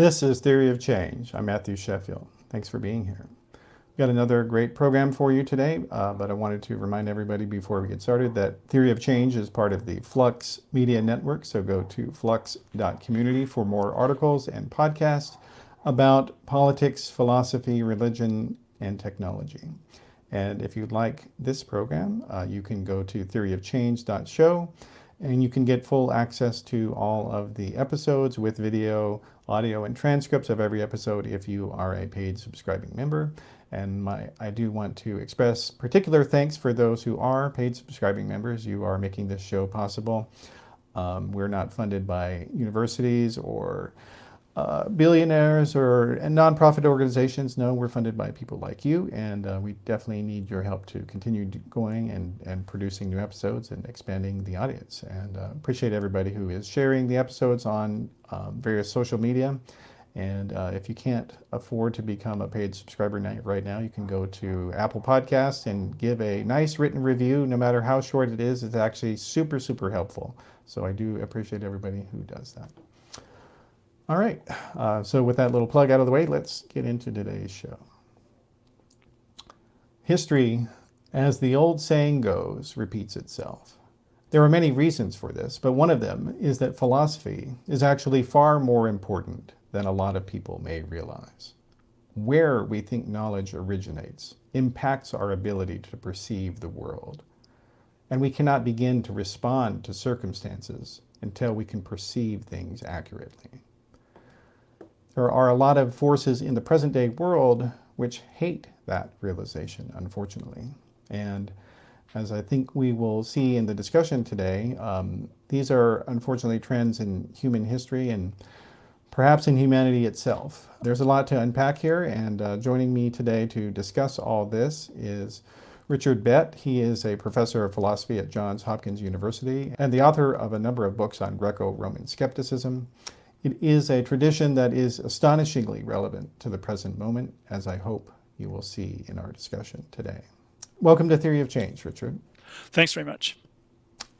This is Theory of Change. I'm Matthew Sheffield. Thanks for being here. We've got another great program for you today, but I wanted to remind everybody before we get started that Theory of Change is part of the Flux Media Network, so go to flux.community for more articles and podcasts about politics, philosophy, religion, and technology. And if you'd like this program, you can go to theoryofchange.show, and you can get full access to all of the episodes with video, audio, and transcripts of every episode if you are a paid subscribing member. And I do want to express particular thanks for those who are paid subscribing members. You are making this show possible. We're not funded by universities or billionaires or nonprofit organizations. No, we're funded by people like you, and we definitely need your help to continue going and producing new episodes and expanding the audience. And appreciate everybody who is sharing the episodes on various social media. And if you can't afford to become a paid subscriber right now, you can go to Apple Podcasts and give a nice written review, no matter how short it is. It's actually super, super helpful. So I do appreciate everybody who does that. All right, so with that little plug out of the way, let's get into today's show. History, as the old saying goes, repeats itself. There are many reasons for this, but one of them is that philosophy is actually far more important than a lot of people may realize. Where we think knowledge originates impacts our ability to perceive the world, and we cannot begin to respond to circumstances until we can perceive things accurately. There are a lot of forces in the present day world which hate that realization, unfortunately. And as I think we will see in the discussion today, these are unfortunately trends in human history and perhaps in humanity itself. There's a lot to unpack here, and joining me today to discuss all this is Richard Bett. He is a professor of philosophy at Johns Hopkins University and the author of a number of books on Greco-Roman skepticism. It is a tradition that is astonishingly relevant to the present moment, as I hope you will see in our discussion today. Welcome to Theory of Change, Richard. Thanks very much.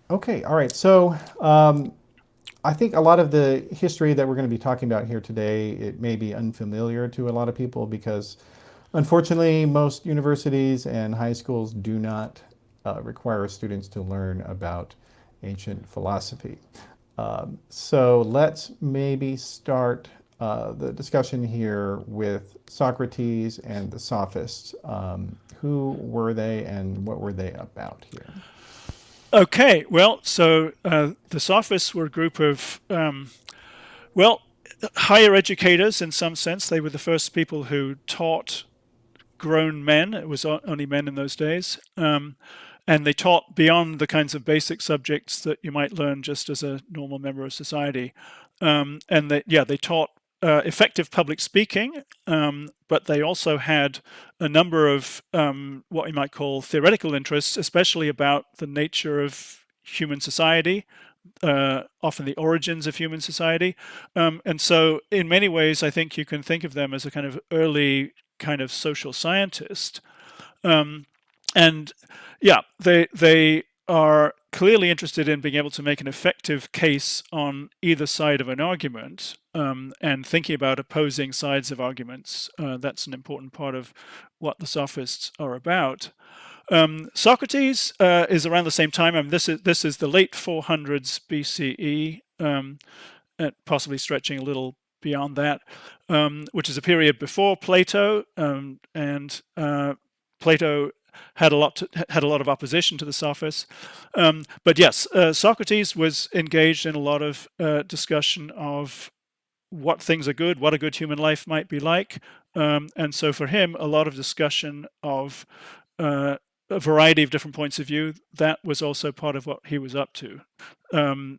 Okay, all right. So I think a lot of the history that we're going to be talking about here today, it may be unfamiliar to a lot of people because, unfortunately, most universities and high schools do not require students to learn about ancient philosophy. So let's maybe start the discussion here with Socrates and the Sophists. Who were they and what were they about here? Okay, well, so the Sophists were a group of, higher educators in some sense. They were the first people who taught grown men. It was only men in those days. And they taught beyond the kinds of basic subjects that you might learn just as a normal member of society. And they taught effective public speaking, but they also had a number of what you might call theoretical interests, especially about the nature of human society, often the origins of human society. And so in many ways, I think you can think of them as a kind of early kind of social scientist. They are clearly interested in being able to make an effective case on either side of an argument, and thinking about opposing sides of arguments. That's an important part of what the Sophists are about. Socrates is around the same time. This is the late 400s BCE, possibly stretching a little beyond that, which is a period before Plato, and Plato had a lot of opposition to the Sophists. But yes, Socrates was engaged in a lot of discussion of what things are good, what a good human life might be like. And so for him, a lot of discussion of a variety of different points of view, that was also part of what he was up to.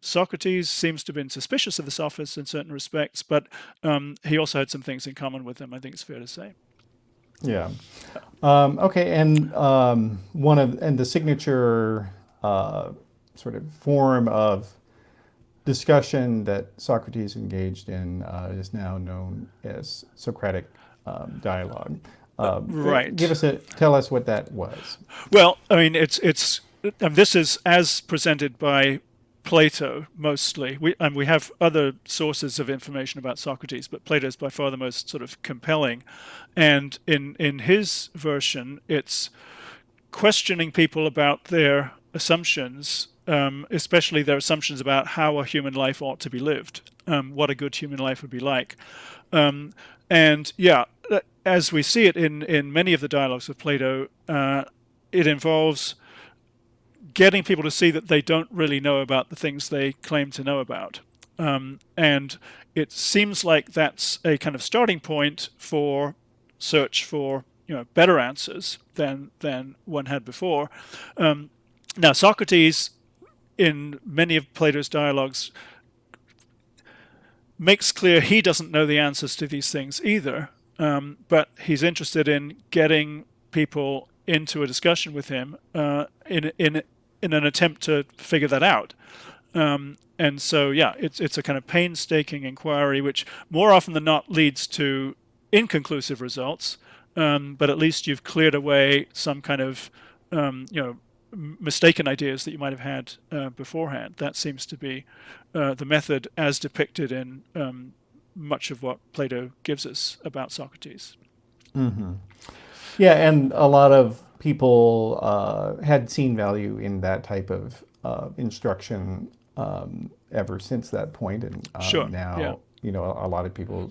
Socrates seems to have been suspicious of the Sophists in certain respects, but he also had some things in common with them, I think it's fair to say. Yeah. Okay. And the signature sort of form of discussion that Socrates engaged in is now known as Socratic dialogue. Right. Tell us what that was. Well, I mean, this is as presented by Plato mostly. We have other sources of information about Socrates, but Plato is by far the most sort of compelling. And in his version, it's questioning people about their assumptions, especially their assumptions about how a human life ought to be lived, what a good human life would be like. And yeah, as we see it in many of the dialogues of Plato, it involves getting people to see that they don't really know about the things they claim to know about. And it seems like that's a kind of starting point for search for better answers than one had before. Now Socrates, in many of Plato's dialogues, makes clear he doesn't know the answers to these things either, but he's interested in getting people into a discussion with him in an attempt to figure that out. And so, yeah, it's a kind of painstaking inquiry, which more often than not leads to inconclusive results. But at least you've cleared away some kind of, mistaken ideas that you might have had beforehand. That seems to be the method as depicted in much of what Plato gives us about Socrates. Yeah, and a lot of people had seen value in that type of instruction ever since that point, and Sure. Yeah. now a lot of people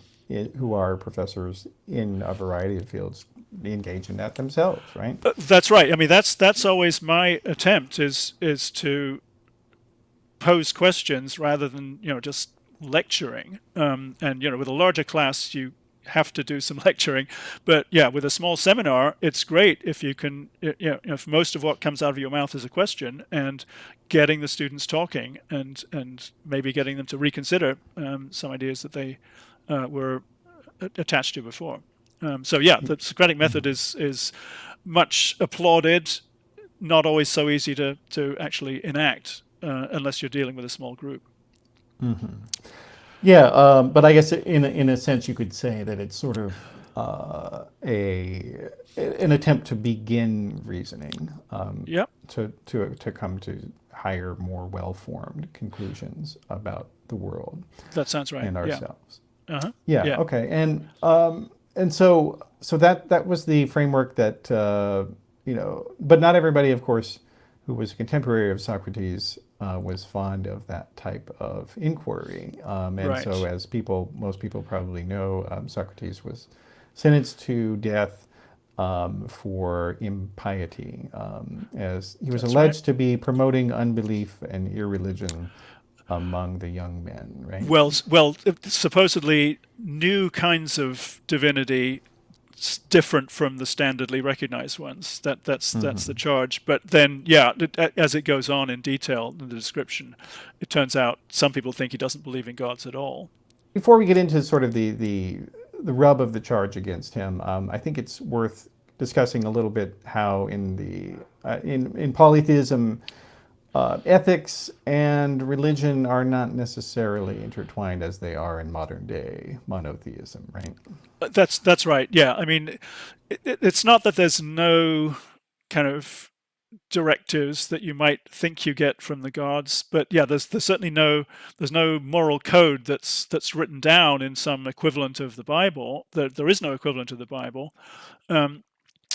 who are professors in a variety of fields engage in that themselves, right? That's right. I mean, that's always my attempt is to pose questions rather than just lecturing. And with a larger class, you have to do some lecturing, but yeah, with a small seminar, it's great if you can, if most of what comes out of your mouth is a question, and getting the students talking, and maybe getting them to reconsider some ideas that they were attached to before. So yeah, the Socratic method is much applauded, not always so easy to actually enact unless you're dealing with a small group. Yeah, but I guess in a sense you could say that it's sort of an attempt to begin reasoning, Yep, to come to higher, more well-formed conclusions about the world that sounds right. and Yeah. ourselves. Uh-huh. Yeah. Yeah. Okay. And so that was the framework that but not everybody, of course, who was a contemporary of Socrates was fond of that type of inquiry. And Right. so, as most people probably know, Socrates was sentenced to death for impiety, as he was That's alleged to be promoting unbelief and irreligion among the young men, right? Well, supposedly new kinds of divinity different from the standardly recognized ones. That's the charge. But then, yeah, as it goes on in detail in the description, it turns out some people think he doesn't believe in gods at all. Before we get into sort of the rub of the charge against him, I think it's worth discussing a little bit how in polytheism, ethics and religion are not necessarily intertwined as they are in modern day monotheism, right? That's right. Yeah, I mean, it's not that there's no kind of directives that you might think you get from the gods, but yeah, there's certainly there's no moral code that's written down in some equivalent of the Bible. There is no equivalent of the Bible.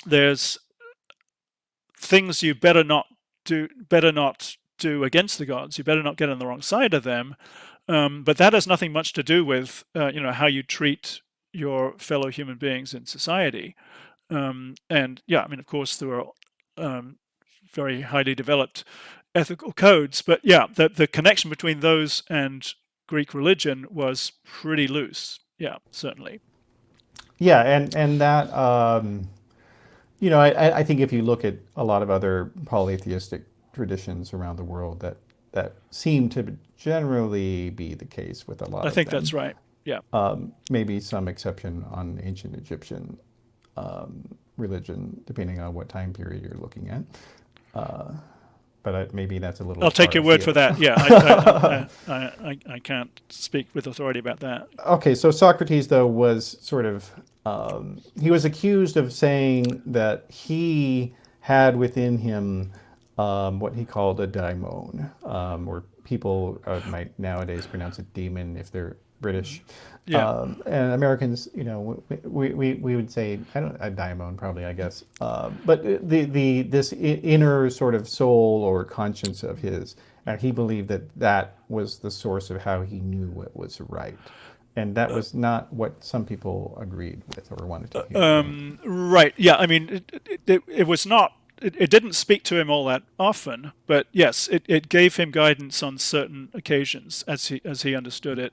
There's things you better not do against the gods. You better not get on the wrong side of them. But that has nothing much to do with how you treat your fellow human beings in society. And yeah, I mean, of course, there are very highly developed ethical codes, but yeah, the connection between those and Greek religion was pretty loose. Yeah, certainly. Yeah, and that I think if you look at a lot of other polytheistic traditions around the world, that seem to generally be the case with a lot I of think them. that's right. Yeah. Maybe some exception on ancient Egyptian religion, depending on what time period you're looking at. But maybe that's a little. I'll take far your word for afield. that. Yeah, I can't speak with authority about that. Okay, so Socrates, though, was sort of, he was accused of saying that he had within him what he called a daimon, or people might nowadays pronounce it demon if they're British. Yeah. And Americans, we would say, I don't, a daimon probably, I guess. But this inner sort of soul or conscience of his, he believed that that was the source of how he knew what was right. And that was not what some people agreed with or wanted to hear. Right. Yeah. I mean, it was not. It didn't speak to him all that often, but yes, it gave him guidance on certain occasions as he understood it.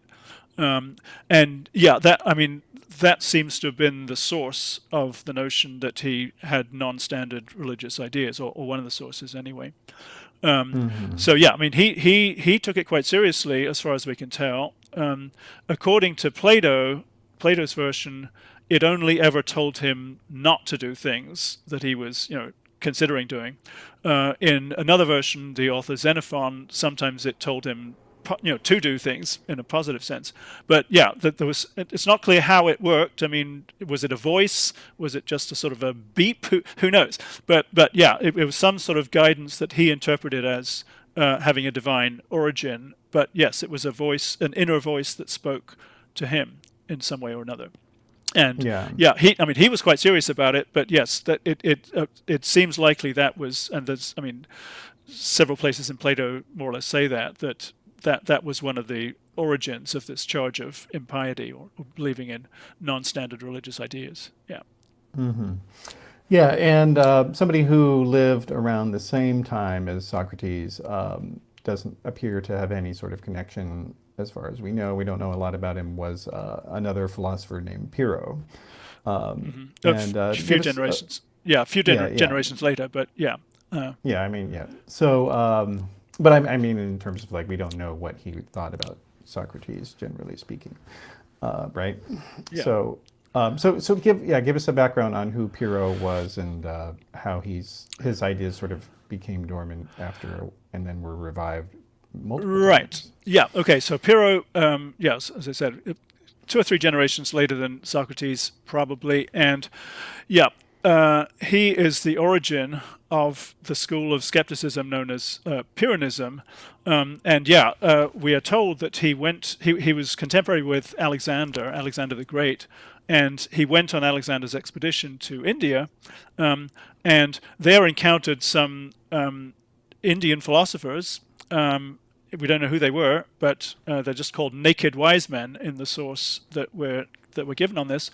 And yeah, that seems to have been the source of the notion that he had non-standard religious ideas, or one of the sources anyway. So yeah, I mean, he took it quite seriously, as far as we can tell. According to Plato's version, it only ever told him not to do things that he was, considering doing. In another version, the author Xenophon, sometimes it told him, to do things in a positive sense. But yeah, it's not clear how it worked. I mean, was it a voice? Was it just a sort of a beep? Who knows? But yeah, it was some sort of guidance that he interpreted as having a divine origin. But yes, it was a voice, an inner voice that spoke to him in some way or another. And yeah, he was quite serious about it. But yes, that it seems likely that was, and there's, several places in Plato more or less say that was one of the origins of this charge of impiety, or believing in non-standard religious ideas. Yeah. Mm-hmm. Yeah, and somebody who lived around the same time as Socrates doesn't appear to have any sort of connection, as far as we know. We don't know a lot about him. Was another philosopher named Pyrrho. And a few generations. Generations later, but yeah. So, but I mean, in terms of we don't know what he thought about Socrates, generally speaking, right? Yeah. So give us a background on who Pyrrho was and how his ideas sort of became dormant after and then were revived multiple times. Yeah. Okay. So Pyrrho, yes, as I said, 2 or 3 generations later than Socrates, probably, and yeah. He is the origin of the school of skepticism known as Pyrrhonism, we are told that he was contemporary with Alexander the Great, and he went on Alexander's expedition to India, and there encountered some Indian philosophers. We don't know who they were, but they're just called naked wise men in the source that we're given on this,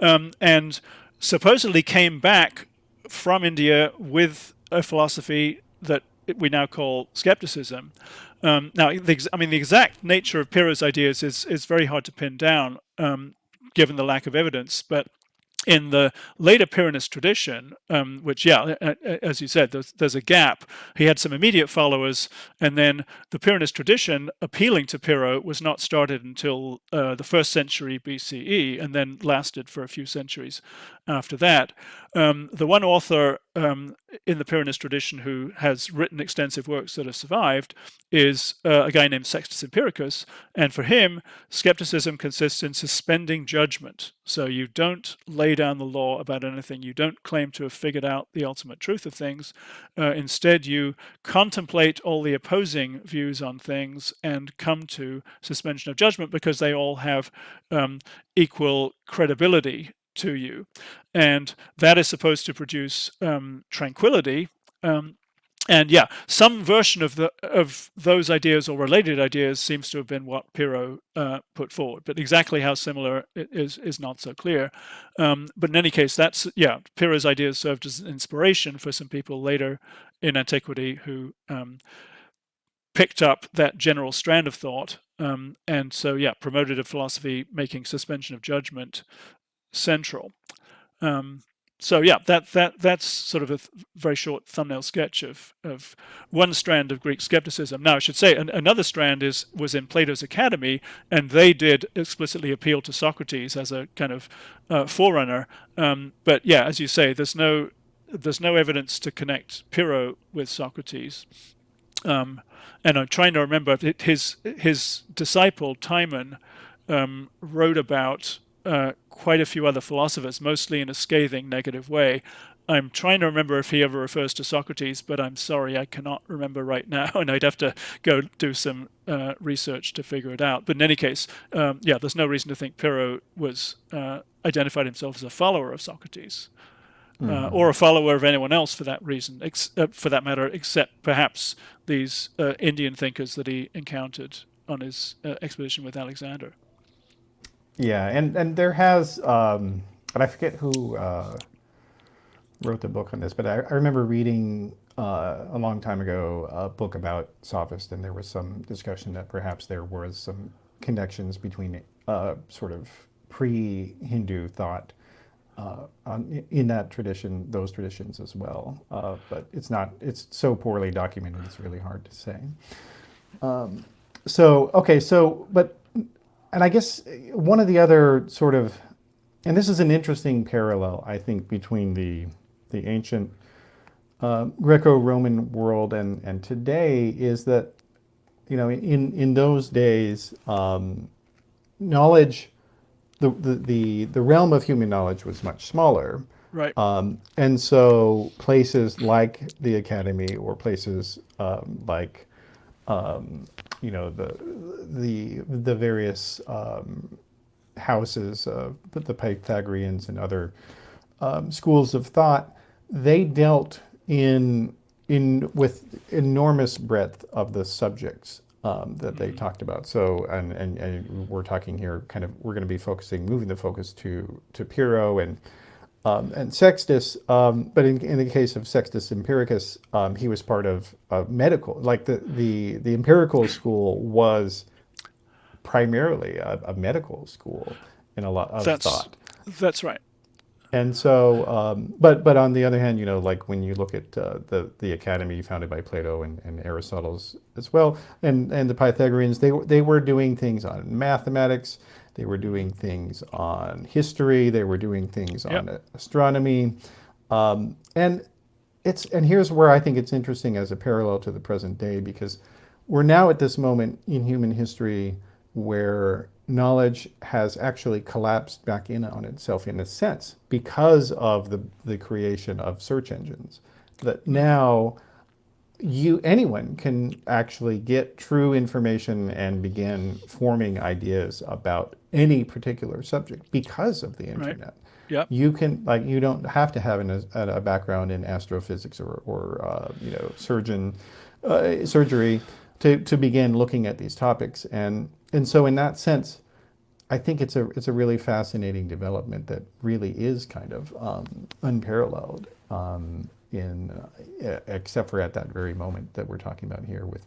and supposedly came back from India with a philosophy that we now call skepticism. Now, the exact nature of Pyrrho's ideas is very hard to pin down, given the lack of evidence. But in the later Pyrrhonist tradition, which, as you said, there's a gap. He had some immediate followers, and then the Pyrrhonist tradition, appealing to Pyrrho, was not started until the 1st century BCE, and then lasted for a few centuries after that. The one author in the Pyrrhonist tradition who has written extensive works that have survived is a guy named Sextus Empiricus, and for him, skepticism consists in suspending judgment. So you don't lay down the law about anything. You don't claim to have figured out the ultimate truth of things. Instead, you contemplate all the opposing views on things and come to suspension of judgment because they all have equal credibility to you. And that is supposed to produce tranquility. Some version of those ideas or related ideas seems to have been what Pyrrho put forward, but exactly how similar it is not so clear. But in any case, Pyrrho's ideas served as an inspiration for some people later in antiquity who picked up that general strand of thought, promoted a philosophy making suspension of judgment central. That's sort of a very short thumbnail sketch of one strand of Greek skepticism. Now, I should say another strand was in Plato's Academy, and they did explicitly appeal to Socrates as a kind of forerunner. But yeah, as you say, there's no evidence to connect Pyrrho with Socrates. And I'm trying to remember his disciple Timon wrote about quite a few other philosophers, mostly in a scathing, negative way. I'm trying to remember if he ever refers to Socrates, but I'm sorry, I cannot remember right now, and I'd have to go do some research to figure it out. But in any case, yeah, there's no reason to think Pyrrho was identified himself as a follower of Socrates. Or a follower of anyone else for that reason, for that matter, except perhaps these Indian thinkers that he encountered on his expedition with Alexander. Yeah, and there has, and I forget who wrote the book on this, but I remember reading a long time ago a book about sophists, and there was some discussion that perhaps there was some connections between sort of pre-Hindu thought in that tradition, those traditions as well. But it's so poorly documented, it's really hard to say. And I guess one of the other sort of, and this is an interesting parallel, I think, between the ancient Greco-Roman world and today, is that, in those days, knowledge, the realm of human knowledge was much smaller. Right. And so places like the academy, or places like the various houses, the Pythagoreans and other schools of thought, they dealt with enormous breadth of the subjects that they talked about. So, and we're talking here, we're going to be moving the focus to Pyrrho and Sextus, but in the case of Sextus Empiricus, he was part of medical, like the empirical school was primarily a medical school in a lot of thought. That's right. And so, but on the other hand, like when you look at the academy founded by Plato and Aristotle's as well, and the Pythagoreans, they were doing things on mathematics. They were doing things on history. They were doing things on astronomy, and here's where I think it's interesting as a parallel to the present day, because we're now at this moment in human history where knowledge has actually collapsed back in on itself, in a sense, because of the creation of search engines. That now anyone can actually get true information and begin forming ideas about any particular subject because of the internet. Right. Yep. You can, you don't have to have a background in astrophysics or surgery to begin looking at these topics. And so in that sense, I think it's a really fascinating development that really is kind of unparalleled, except for at that very moment that we're talking about here with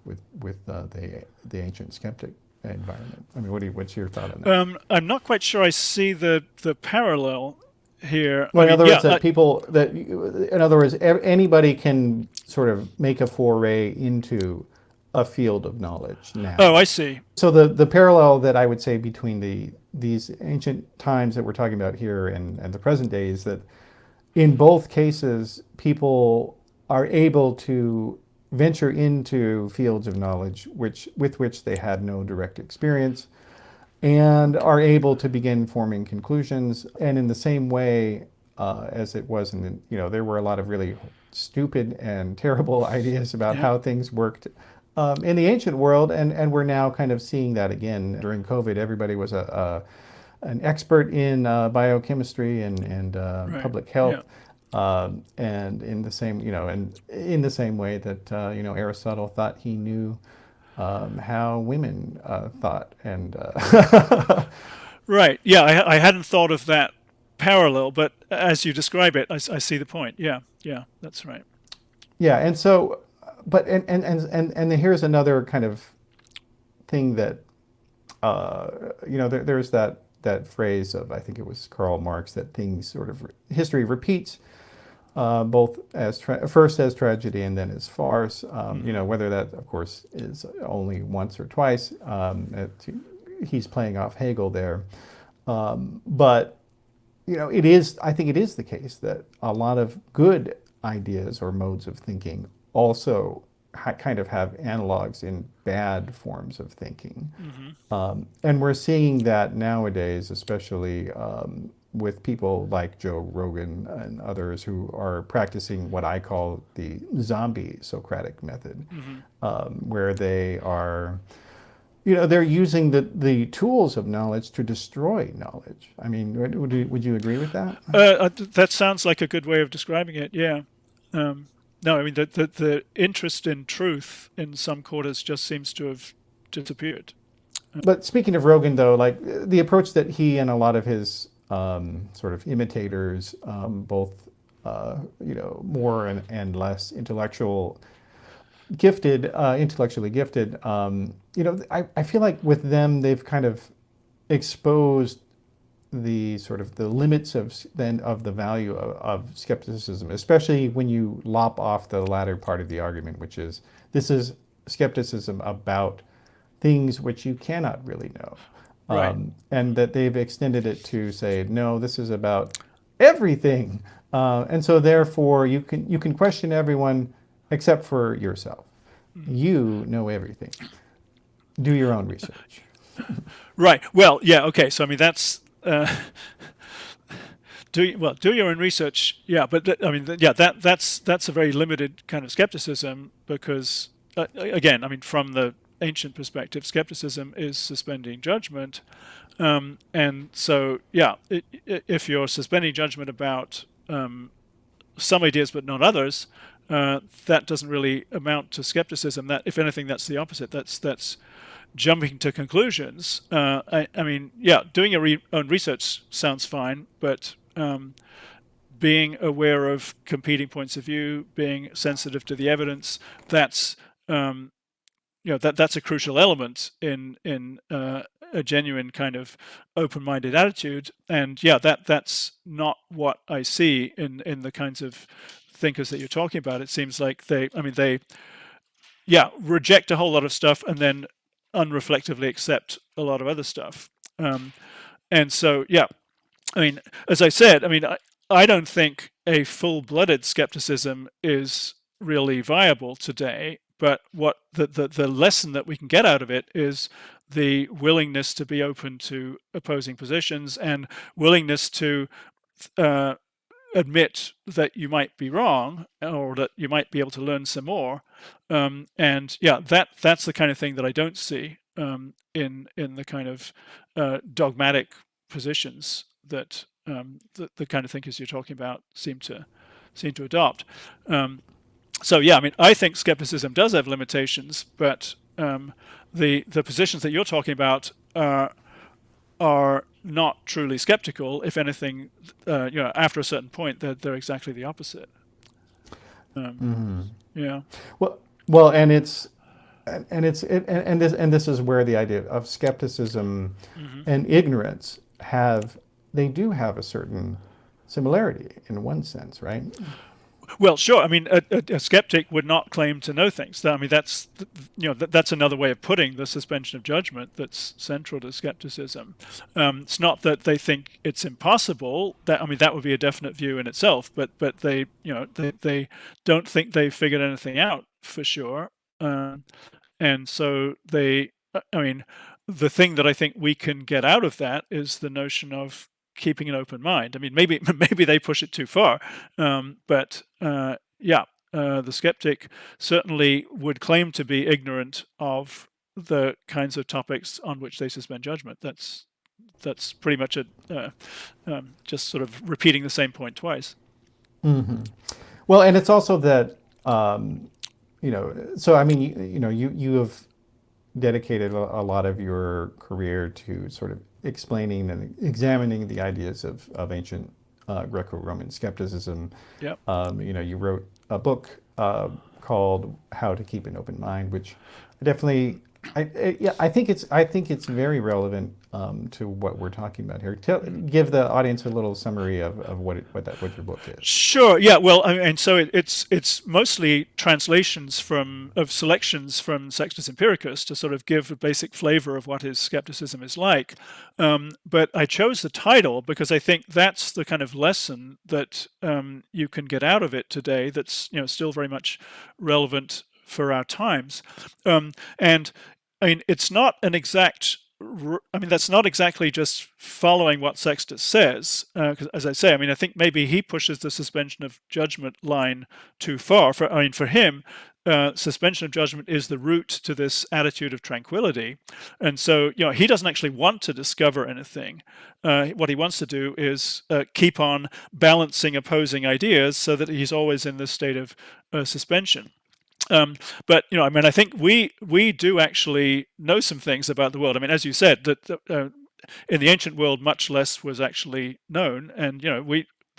the ancient skeptic environment. I mean, what's your thought on that? I'm not quite sure I see the parallel here. Well, in other words, anybody can sort of make a foray into a field of knowledge now. Oh, I see. So the parallel that I would say between these ancient times that we're talking about here and the present day is that in both cases, people are able to venture into fields of knowledge with which they had no direct experience, and are able to begin forming conclusions. And in the same way as it was there were a lot of really stupid and terrible ideas about how things worked in the ancient world, and we're now kind of seeing that again. During COVID, everybody was an expert in biochemistry and public health, and in the same way that Aristotle thought he knew how women thought, and right. Yeah, I hadn't thought of that parallel, but as you describe it, I see the point. Yeah, that's right. Yeah, and so. But and here's another kind of thing that there's that phrase of, I think it was Karl Marx, that things sort of history repeats, both as first as tragedy and then as farce. Whether that of course is only once or twice. He's playing off Hegel there, but I think it is the case that a lot of good ideas or modes of thinking also kind of have analogs in bad forms of thinking. And we're seeing that nowadays, especially with people like Joe Rogan and others who are practicing what I call the zombie Socratic method, Hmm. where they are, they're using the tools of knowledge to destroy knowledge. I mean, would you agree with that? That sounds like a good way of describing it. Yeah. Um, no, I mean the interest in truth in some quarters just seems to have disappeared. But speaking of Rogan, though, like the approach that he and a lot of his sort of imitators, both more and less intellectually gifted, I feel like with them they've kind of exposed the sort of the limits of the value of skepticism, especially when you lop off the latter part of the argument, which is this is skepticism about things which you cannot really know, Right. and that they've extended it to say no, this is about everything, and so therefore you can question everyone except for yourself. Mhm. You know everything. Do your own research. Right. Well, yeah. Okay. So I mean that's do your own research. Yeah, but I mean yeah that's a very limited kind of skepticism because again I mean from the ancient perspective, skepticism is suspending judgment, and so yeah, if you're suspending judgment about some ideas but not others, that doesn't really amount to skepticism. That, if anything, that's the opposite. That's jumping to conclusions. I mean, yeah, doing your own research sounds fine, but being aware of competing points of view, being sensitive to the evidence, that's that's a crucial element in a genuine kind of open-minded attitude. And yeah, that's not what I see in the kinds of thinkers that you're talking about. It seems like they yeah reject a whole lot of stuff and then unreflectively accept a lot of other stuff. Um, and so yeah, I mean, as I said, I mean, I don't think a full-blooded skepticism is really viable today. But what the lesson that we can get out of it is the willingness to be open to opposing positions and willingness to uh, admit that you might be wrong or that you might be able to learn some more. And yeah, that's the kind of thing that I don't see in the kind of dogmatic positions that the kind of thinkers you're talking about seem to adopt. So yeah, I mean, I think skepticism does have limitations, but the positions that you're talking about are not truly skeptical. If anything, after a certain point, they're exactly the opposite. Um, yeah. Well, well, and this is where the idea of skepticism Hmm. and ignorance do have a certain similarity in one sense, right? Well, sure. I mean, a skeptic would not claim to know things. I mean, that's another way of putting the suspension of judgment that's central to skepticism. It's not that they think it's impossible. That, I mean, that would be a definite view in itself. But they don't think they've figured anything out for sure. And so I mean, the thing that I think we can get out of that is the notion of keeping an open mind. I mean, maybe maybe they push it too far, but yeah, the skeptic certainly would claim to be ignorant of the kinds of topics on which they suspend judgment. That's pretty much just sort of repeating the same point twice. Well, and it's also that so I mean, you have dedicated a lot of your career to sort of explaining and examining the ideas of ancient Greco-Roman skepticism. Yep. You wrote a book called "How to Keep an Open Mind," which I definitely, yeah, I think it's very relevant to what we're talking about here. Give the audience a little summary of what your book is. Sure. Yeah. Well, and so it's mostly translations of selections from Sextus Empiricus to sort of give a basic flavor of what his skepticism is like. But I chose the title because I think that's the kind of lesson that you can get out of it today. That's still very much relevant for our times. And I mean, it's not an exact I mean, that's not exactly just following what Sextus says. 'Cause as I say, I mean, I think maybe he pushes the suspension of judgment line too far. I mean, for him, suspension of judgment is the route to this attitude of tranquility, and so he doesn't actually want to discover anything. What he wants to do is keep on balancing opposing ideas so that he's always in this state of suspension. But I mean, I think we do actually know some things about the world. I mean, as you said, that in the ancient world, much less was actually known, and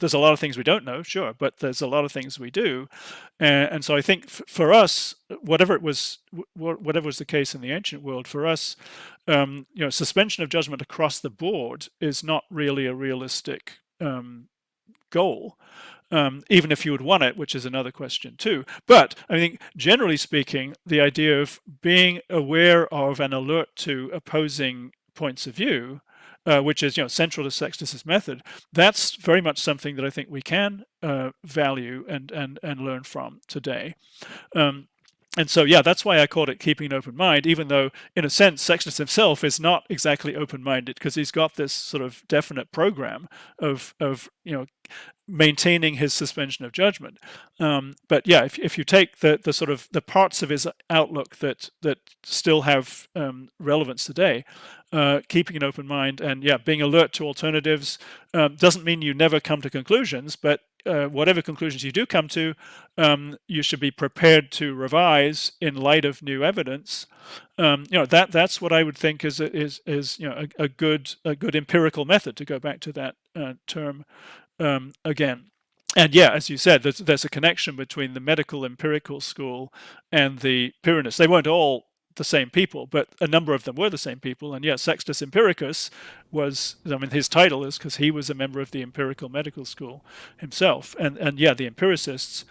there's a lot of things we don't know, sure, but there's a lot of things we do, and so I think for us, whatever was the case in the ancient world, for us, suspension of judgment across the board is not really a realistic goal. Even if you would want it, which is another question too. But I think, generally speaking, the idea of being aware of and alert to opposing points of view, which is central to Sextus's method, that's very much something that I think we can value and learn from today. And so, yeah, that's why I called it keeping an open mind, even though, in a sense, Sextus himself is not exactly open-minded, because he's got this sort of definite program of maintaining his suspension of judgment. But yeah, if you take the sort of the parts of his outlook that still have relevance today, keeping an open mind and being alert to alternatives doesn't mean you never come to conclusions, but whatever conclusions you do come to, you should be prepared to revise in light of new evidence. That's what I would think is a good empirical method, to go back to that term again. And yeah, as you said, there's a connection between the medical empirical school and the Pyrrhonists. They weren't all the same people, but a number of them were the same people. And yeah, Sextus Empiricus was, I mean, his title is because he was a member of the empirical medical school himself. And yeah, the empiricists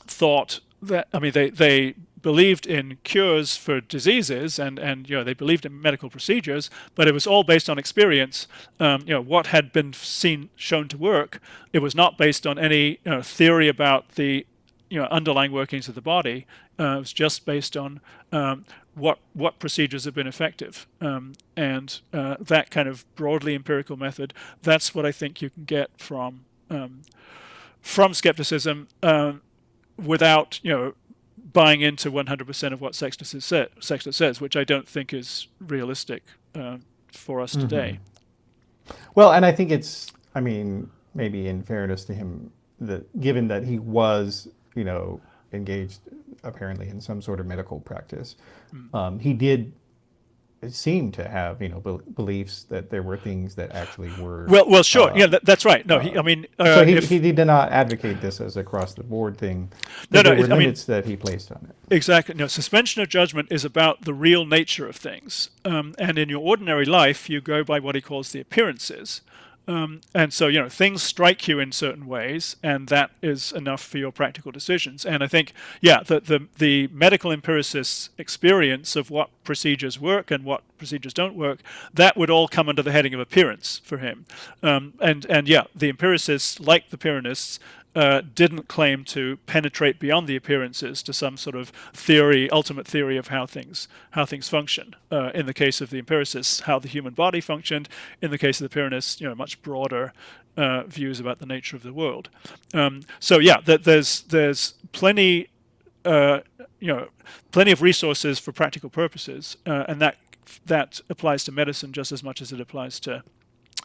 thought that, I mean, they believed in cures for diseases and they believed in medical procedures, but it was all based on experience. What had been shown to work. It was not based on any theory about the underlying workings of the body. It was just based on what procedures have been effective, and that kind of broadly empirical method. That's what I think you can get from skepticism, without buying into 100% of what Sextus says, which I don't think is realistic for us today. Well, and I think it's, I mean, maybe in fairness to him, that given that he was, engaged apparently in some sort of medical practice, he did seem to have, beliefs that there were things that actually were. Well, sure, that's right. No, I mean, so he did not advocate this as across the board thing. But there were limits that he placed on it. Exactly. No, suspension of judgment is about the real nature of things, and in your ordinary life, you go by what he calls the appearances. And so, things strike you in certain ways, and that is enough for your practical decisions. And I think, the medical empiricist's experience of what procedures work and what procedures don't work, that would all come under the heading of appearance for him. The empiricists, like the Pyrrhonists, didn't claim to penetrate beyond the appearances to some sort of ultimate theory of how things function. In the case of the empiricists, how the human body functioned. In the case of the Pyrrhonists, much broader views about the nature of the world. There's plenty, plenty of resources for practical purposes, and that applies to medicine just as much as it applies to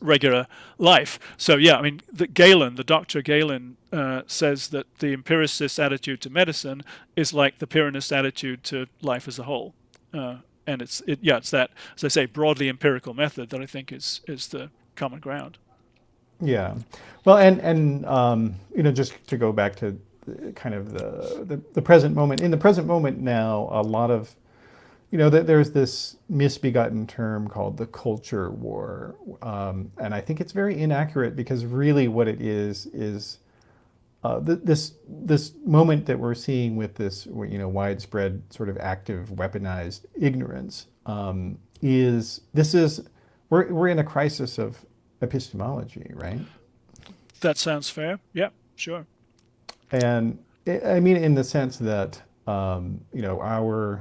regular life. So I mean, the Dr. Galen says that the empiricist attitude to medicine is like the Pyrrhonist attitude to life as a whole, and it's that, as I say, broadly empirical method that I think is the common ground. Yeah, well, and just to go back to kind of the present moment. In the present moment now, a lot of there's this misbegotten term called the culture war, and I think it's very inaccurate, because really what it is this moment that we're seeing with this widespread sort of active weaponized ignorance, we're in a crisis of epistemology, right? That sounds fair. Yeah, sure. And I mean, in the sense that our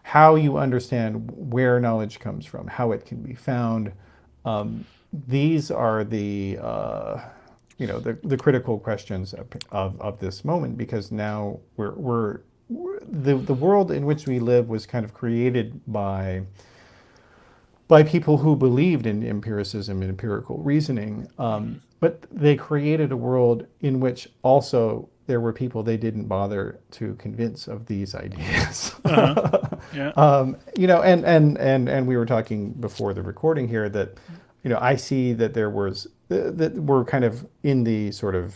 how you understand where knowledge comes from, how it can be found. These are the critical questions of this moment, because now the world in which we live was kind of created by people who believed in empiricism and empirical reasoning, but they created a world in which also there were people they didn't bother to convince of these ideas. Yeah. And we were talking before the recording here that, I see that that we're kind of in the sort of,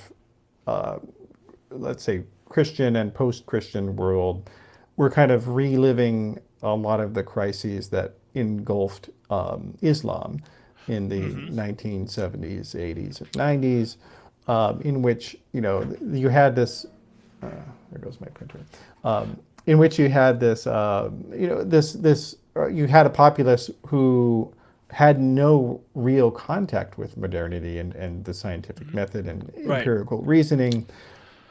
let's say, Christian and post-Christian world. We're kind of reliving a lot of the crises that engulfed Islam in the 1970s, 80s, or 90s, in which you had this. There goes my printer. In which you had this, you had a populace who had no real contact with modernity and the scientific method and empirical reasoning.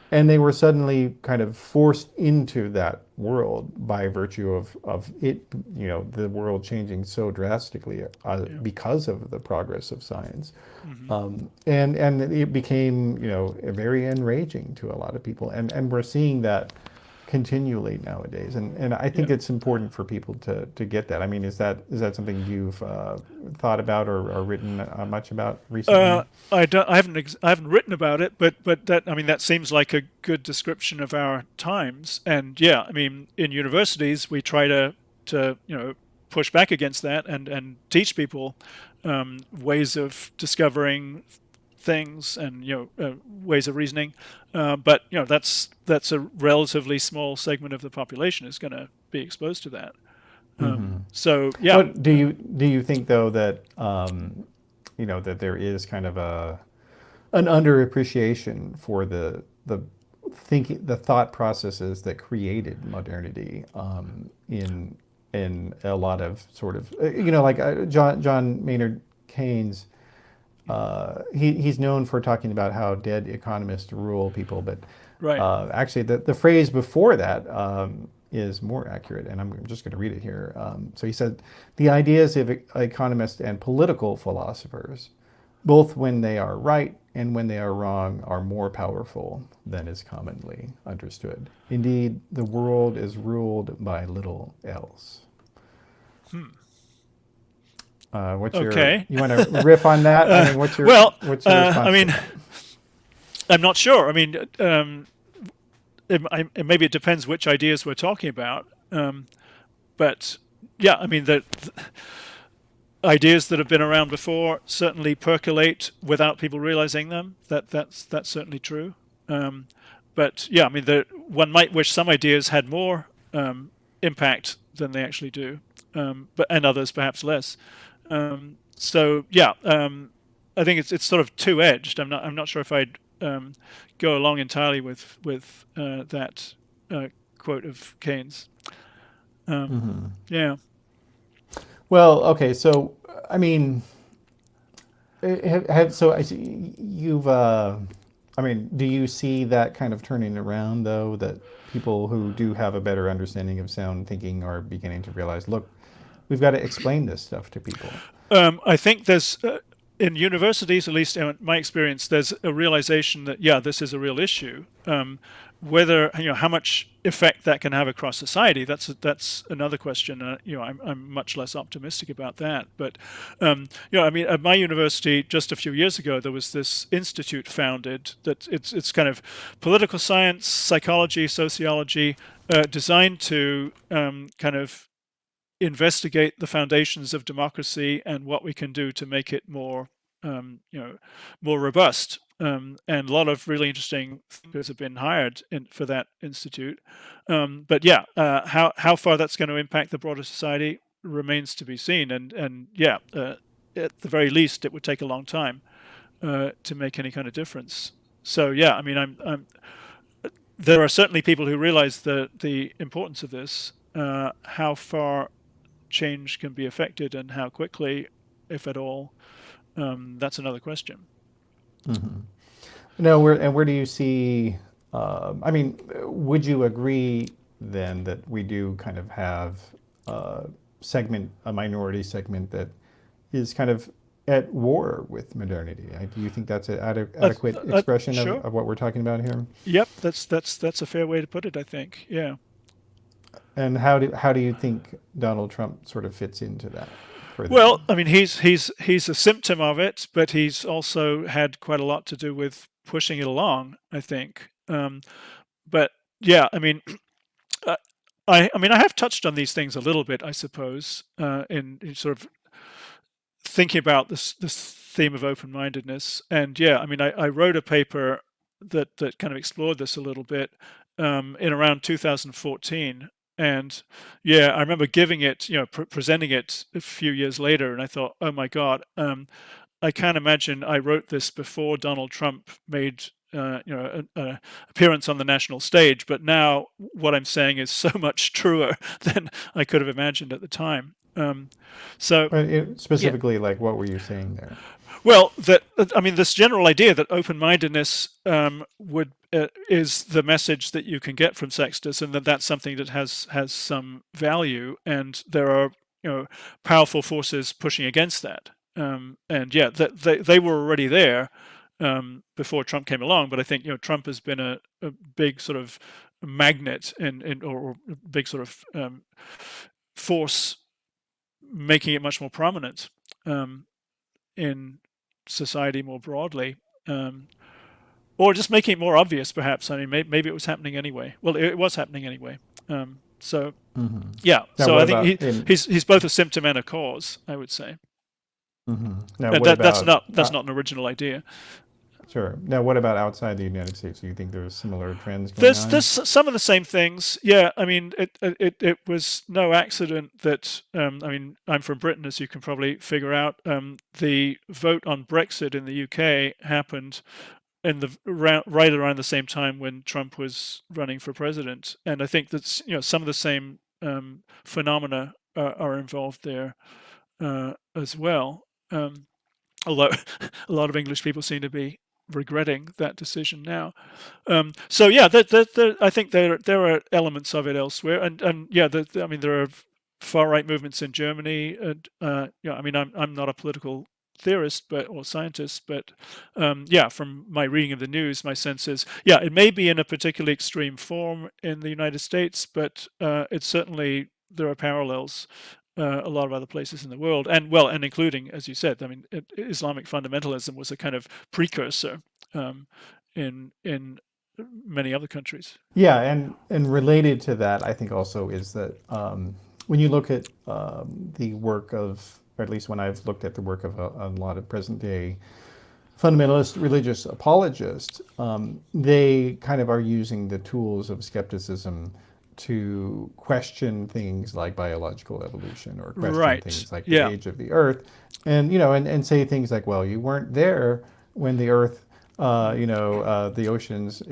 And they were suddenly kind of forced into that world by virtue of it, the world changing so drastically because of the progress of science. And it became, very enraging to a lot of people. And we're seeing that continually nowadays. And I think it's important for people to get that. I mean, is that something you've thought about or written much about recently? I haven't written about it, but that seems like a good description of our times. And yeah, I mean, in universities we try to push back against that and teach people ways of discovering things and ways of reasoning, but that's a relatively small segment of the population is going to be exposed to that. So yeah. But do you think though that that there is kind of an underappreciation for the thought processes that created modernity in a lot of sort of like John Maynard Keynes. He's known for talking about how dead economists rule people, but actually the phrase before that is more accurate, and I'm just going to read it here. So he said, "The ideas of economists and political philosophers, both when they are right and when they are wrong, are more powerful than is commonly understood. Indeed, the world is ruled by little else." Okay. You want to riff on that? I mean, what's your response I mean, to that? I'm not sure. I mean, maybe it depends which ideas we're talking about. But yeah, I mean, the ideas that have been around before certainly percolate without people realizing them. That's certainly true. But yeah, I mean, one might wish some ideas had more impact than they actually do, and others perhaps less. So yeah, I think it's sort of two-edged. I'm not sure if I'd go along entirely with that quote of Keynes. Yeah. Well, okay, so I mean, so I see you've. I mean, do you see that kind of turning around though? That people who do have a better understanding of sound thinking are beginning to realize, look, we've got to explain this stuff to people. I think there's in universities, at least in my experience, there's a realization that this is a real issue. Whether how much effect that can have across society, that's another question. I'm much less optimistic about that. But I mean, at my university just a few years ago, there was this institute founded that it's kind of political science, psychology, sociology, designed to kind of investigate the foundations of democracy and what we can do to make it more more robust. And a lot of really interesting thinkers have been hired for that institute. But yeah, how far that's going to impact the broader society remains to be seen. And yeah, at the very least, it would take a long time to make any kind of difference. So yeah, I mean, there are certainly people who realize the importance of this. How far change can be affected and how quickly, if at all, that's another question. No, where do you see? I mean, would you agree then that we do kind of have segment, a minority segment that is kind of at war with modernity. Do you think that's an adequate expression Sure. of what we're talking about here? Yep, that's a fair way to put it, I think. Yeah. And how do you think Donald Trump sort of fits into that for Well, them? I mean, he's a symptom of it, but he's also had quite a lot to do with pushing it along, I think. But yeah, I mean, uh, I mean, I have touched on these things a little bit, I suppose, in sort of thinking about this theme of open-mindedness. And yeah, I mean, I wrote a paper that kind of explored this a little bit in around 2014. And yeah, I remember giving it, presenting it a few years later, and I thought, oh my God, I can't imagine I wrote this before Donald Trump made an appearance on the national stage, but now what I'm saying is so much truer than I could have imagined at the time. So But yeah, specifically, like, what were you saying there? well, that I mean, this general idea that open-mindedness would is the message that you can get from Sextus, and that that's something that has some value, and there are powerful forces pushing against that. And yeah, that they were already there before Trump came along, but I think Trump has been a big sort of magnet or a big sort of force making it much more prominent in society more broadly, um, or just making it more obvious, perhaps. I mean, maybe it was happening anyway. Well, it was happening anyway. So Hmm. yeah, Now, so what I think about in? he's both a symptom and a cause, I would say, Now, and what that's about? not an original idea. Sure. Now, what about outside the United States? Do you think there's similar trends going There's on? some of the same things. Yeah, I mean, it was no accident that I mean, I'm from Britain, as you can probably figure out. The vote on Brexit in the UK happened in the right around the same time when Trump was running for president, and I think that's some of the same phenomena are involved there as well. Although a lot of English people seem to be regretting that decision now. So yeah, I think there are elements of it elsewhere, and yeah, I mean there are far right movements in Germany, and I mean I'm not a political theorist or scientist, but yeah, from my reading of the news, my sense is yeah, it may be in a particularly extreme form in the United States, but it's certainly there are parallels. A lot of other places in the world, and well, and including, as you said, I mean, Islamic fundamentalism was a kind of precursor um, in many other countries. Yeah, and related to that, I think also is that when you look at the work of, or at least when I've looked at the work of a lot of present day fundamentalist religious apologists, they kind of are using the tools of skepticism to question things like biological evolution or question Right. things like the Yeah. age of the earth, and and say things like, well, you weren't there when the earth the oceans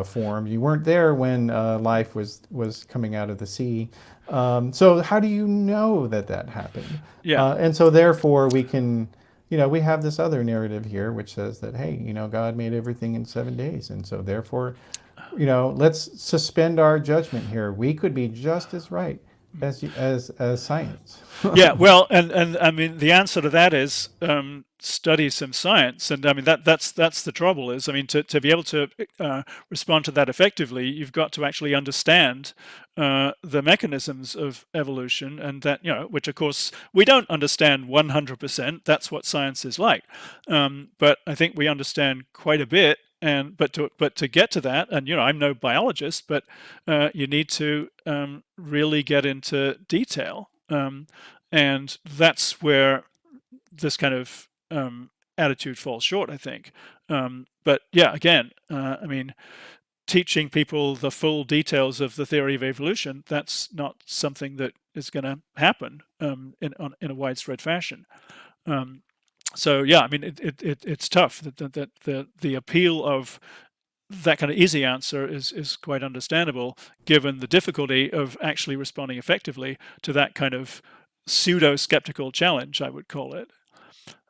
formed. You weren't there when life was coming out of the sea. So how do you know that that happened? Yeah. And so therefore we can, we have this other narrative here which says that, hey, God made everything in 7 days, and so therefore, let's suspend our judgment here. We could be just as right as science. Yeah, well, and I mean the answer to that is study some science, and I mean that's the trouble is I mean to be able to respond to that effectively, you've got to actually understand the mechanisms of evolution, and that which of course we don't understand 100%. That's what science is like, but I think we understand quite a bit. And but to get to that, and I'm no biologist, but you need to really get into detail. And that's where this kind of attitude falls short, I think. But yeah, again, I mean, teaching people the full details of the theory of evolution, that's not something that is going to happen in a widespread fashion. Um, so yeah, I mean, it's tough that the appeal of that kind of easy answer is quite understandable, given the difficulty of actually responding effectively to that kind of pseudo skeptical challenge, I would call it.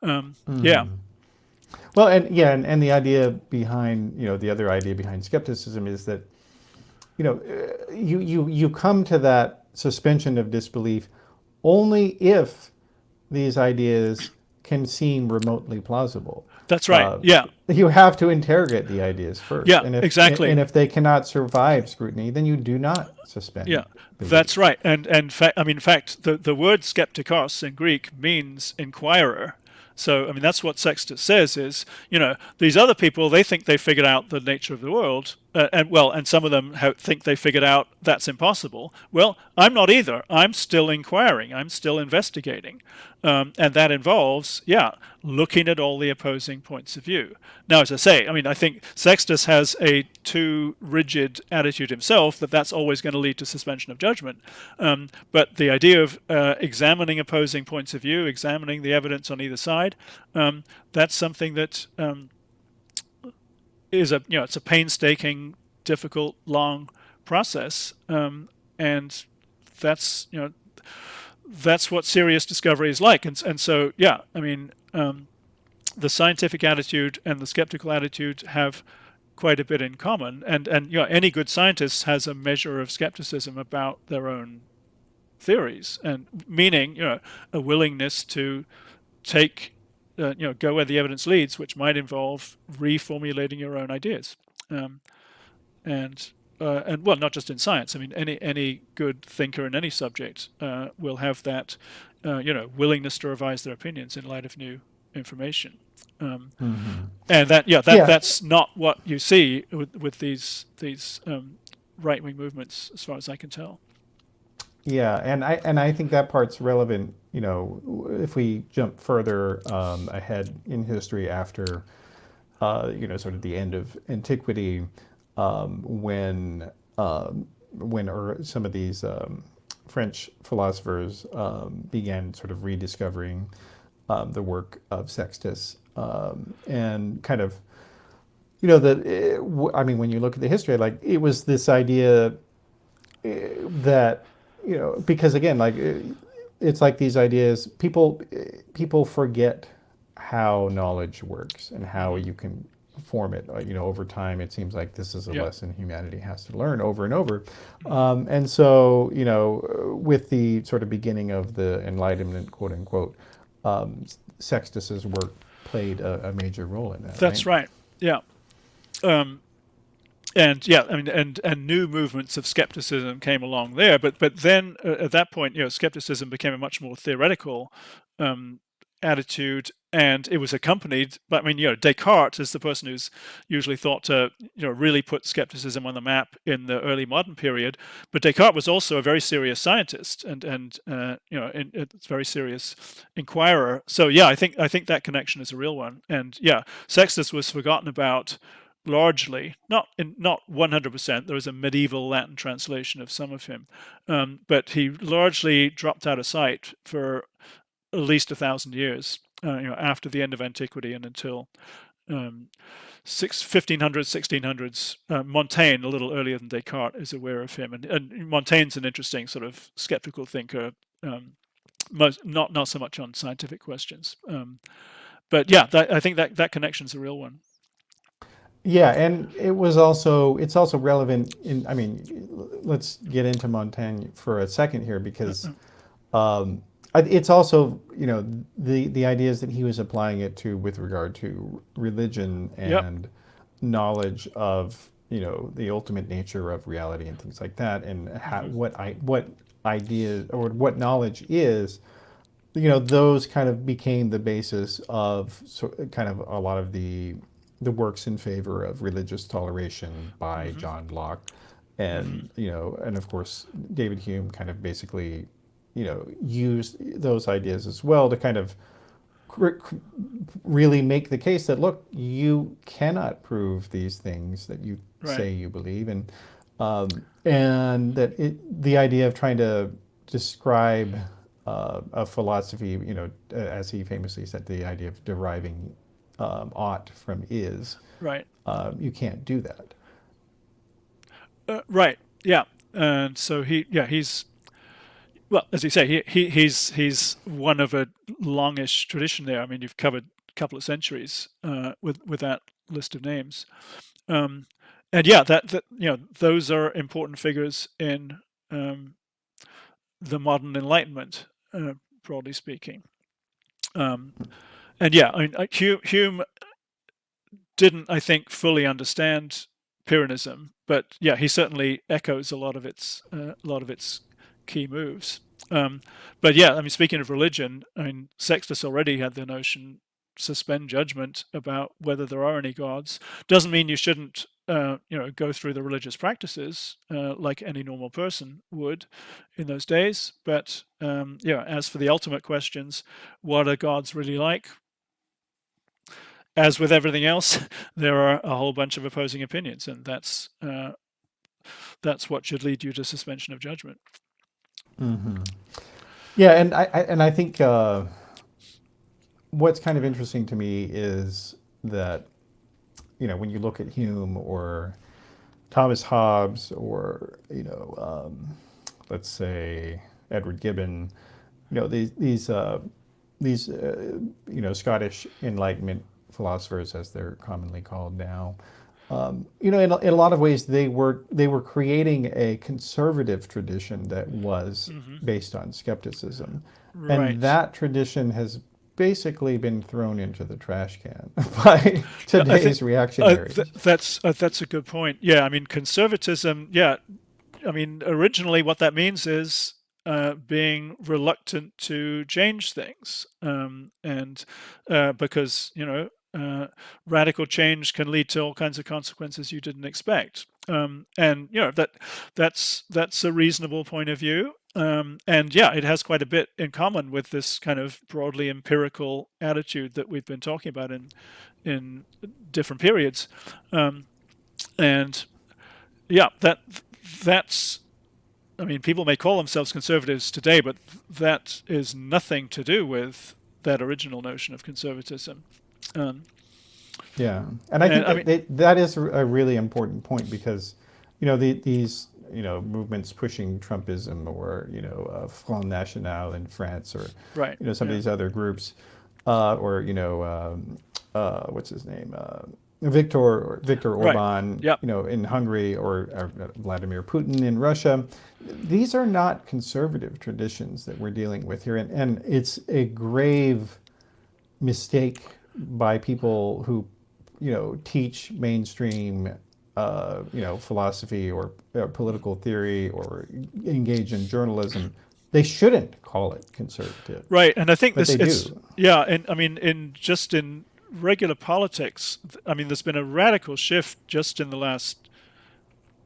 Yeah, Well, and yeah, and the idea behind, the other idea behind skepticism is that, you come to that suspension of disbelief only if these ideas can seem remotely plausible. That's right. Uh, Yeah. you have to interrogate the ideas first, Yeah. and Exactly. if they cannot survive scrutiny, then you do not Yeah. suspend That's belief. right. And I mean, in fact, the word skeptikos in Greek means inquirer. So, I mean, that's what Sextus says is, these other people, they think they figured out the nature of the world. And some of them think they figured out that's impossible. Well, I'm not either. I'm still inquiring. I'm still investigating. And that involves, yeah, looking at all the opposing points of view. Now, as I say, I mean, I think Sextus has a too rigid attitude himself that's always going to lead to suspension of judgment. But the idea of examining opposing points of view, examining the evidence on either side, that's something that is it's a painstaking, difficult, long process, and that's that's what serious discovery is like. And so, yeah, I mean, the scientific attitude and the skeptical attitude have quite a bit in common. And any good scientist has a measure of skepticism about their own theories, and meaning a willingness to take go where the evidence leads, which might involve reformulating your own ideas. Um, and well, not just in science. I mean, any good thinker in any subject will have that willingness to revise their opinions in light of new information. Um, Mm-hmm. and Yeah, that's not what you see with these right wing movements, as far as I can tell. yeah, and I think that part's relevant. If we jump further ahead in history after sort of the end of antiquity, when some of these French philosophers began sort of rediscovering the work of Sextus, and kind of I mean, when you look at the history, like it was this idea that because again, like it's like these ideas, people forget how knowledge works and how Hmm. you can form it. Over time, it seems like this is a Yeah. lesson humanity has to learn over and over. Hmm. And so, with the sort of beginning of the Enlightenment, quote unquote, Sextus's work played a major role in that, right? That's right. Yeah. Um, and yeah, I mean, and new movements of skepticism came along there, but then at that point, skepticism became a much more theoretical um, attitude, and it was accompanied. But I mean, Descartes is the person who's usually thought to really put skepticism on the map in the early modern period. But Descartes was also a very serious scientist, and a very serious inquirer. So yeah, I think that connection is a real one. And yeah, Sextus was forgotten about largely, not 100%. There was a medieval Latin translation of some of him, but he largely dropped out of sight for at least 1,000 years. After the end of antiquity and until 1500s, 1600s. Montaigne, a little earlier than Descartes, is aware of him, and Montaigne's an interesting sort of skeptical thinker. Not so much on scientific questions, but yeah, I think that connection's a real one. Yeah, and it's also relevant in, I mean, let's get into Montaigne for a second here because it's also, the ideas that he was applying it to with regard to religion Yep. and knowledge of, the ultimate nature of reality and things like that, and Hmm. what ideas or what knowledge is, those kind of became the basis of kind of a lot of the works in favor of religious toleration by Hmm. John Locke, Hmm. and of course David Hume kind of basically, used those ideas as well to kind of really make the case that look, you cannot prove these things that you Right. say you believe, and that the idea of trying to describe a philosophy, as he famously said, the idea of deriving ought from is, Right. you can't do that. Right. Yeah. And so he's well, as you say, he's one of a longish tradition there. I mean, you've covered a couple of centuries with that list of names, um, and yeah, that those are important figures in um, the modern Enlightenment, broadly speaking. And yeah, I mean, Hume didn't, I think, fully understand Pyrrhonism, but yeah, he certainly echoes a lot of its key moves. But yeah, I mean, speaking of religion, I mean, Sextus already had the notion suspend judgment about whether there are any gods. Doesn't mean you shouldn't, go through the religious practices like any normal person would in those days. But yeah, as for the ultimate questions, what are gods really like? As with everything else, there are a whole bunch of opposing opinions, and that's what should lead you to suspension of judgment. Yeah, and I think what's kind of interesting to me is that when you look at Hume or Thomas Hobbes or let's say Edward Gibbon, these Scottish Enlightenment philosophers, as they're commonly called now. In a lot of ways, they were creating a conservative tradition that was based on skepticism, and Right. that tradition has basically been thrown into the trash can by I think today's reactionaries. that's a good point. Yeah, I mean conservatism. Yeah, I mean originally what that means is being reluctant to change things, and because radical change can lead to all kinds of consequences you didn't expect. And that's a reasonable point of view. And yeah, it has quite a bit in common with this kind of broadly empirical attitude that we've been talking about in different periods. And yeah, that's I mean, people may call themselves conservatives today, but that is nothing to do with that original notion of conservatism. Um, Yeah, and I and think I that mean, that is a really important point because, these movements pushing Trumpism or Front National in France or right? some of Yeah, these other groups, or what's his name, Victor right. Orban, Yep. in Hungary or Vladimir Putin in Russia. These are not conservative traditions that we're dealing with here, and it's a grave mistake by people who teach mainstream philosophy or political theory or engage in journalism. They shouldn't call it conservative, Right. And I think but this they it's do. yeah, and I mean in regular politics, I mean there's been a radical shift just in the last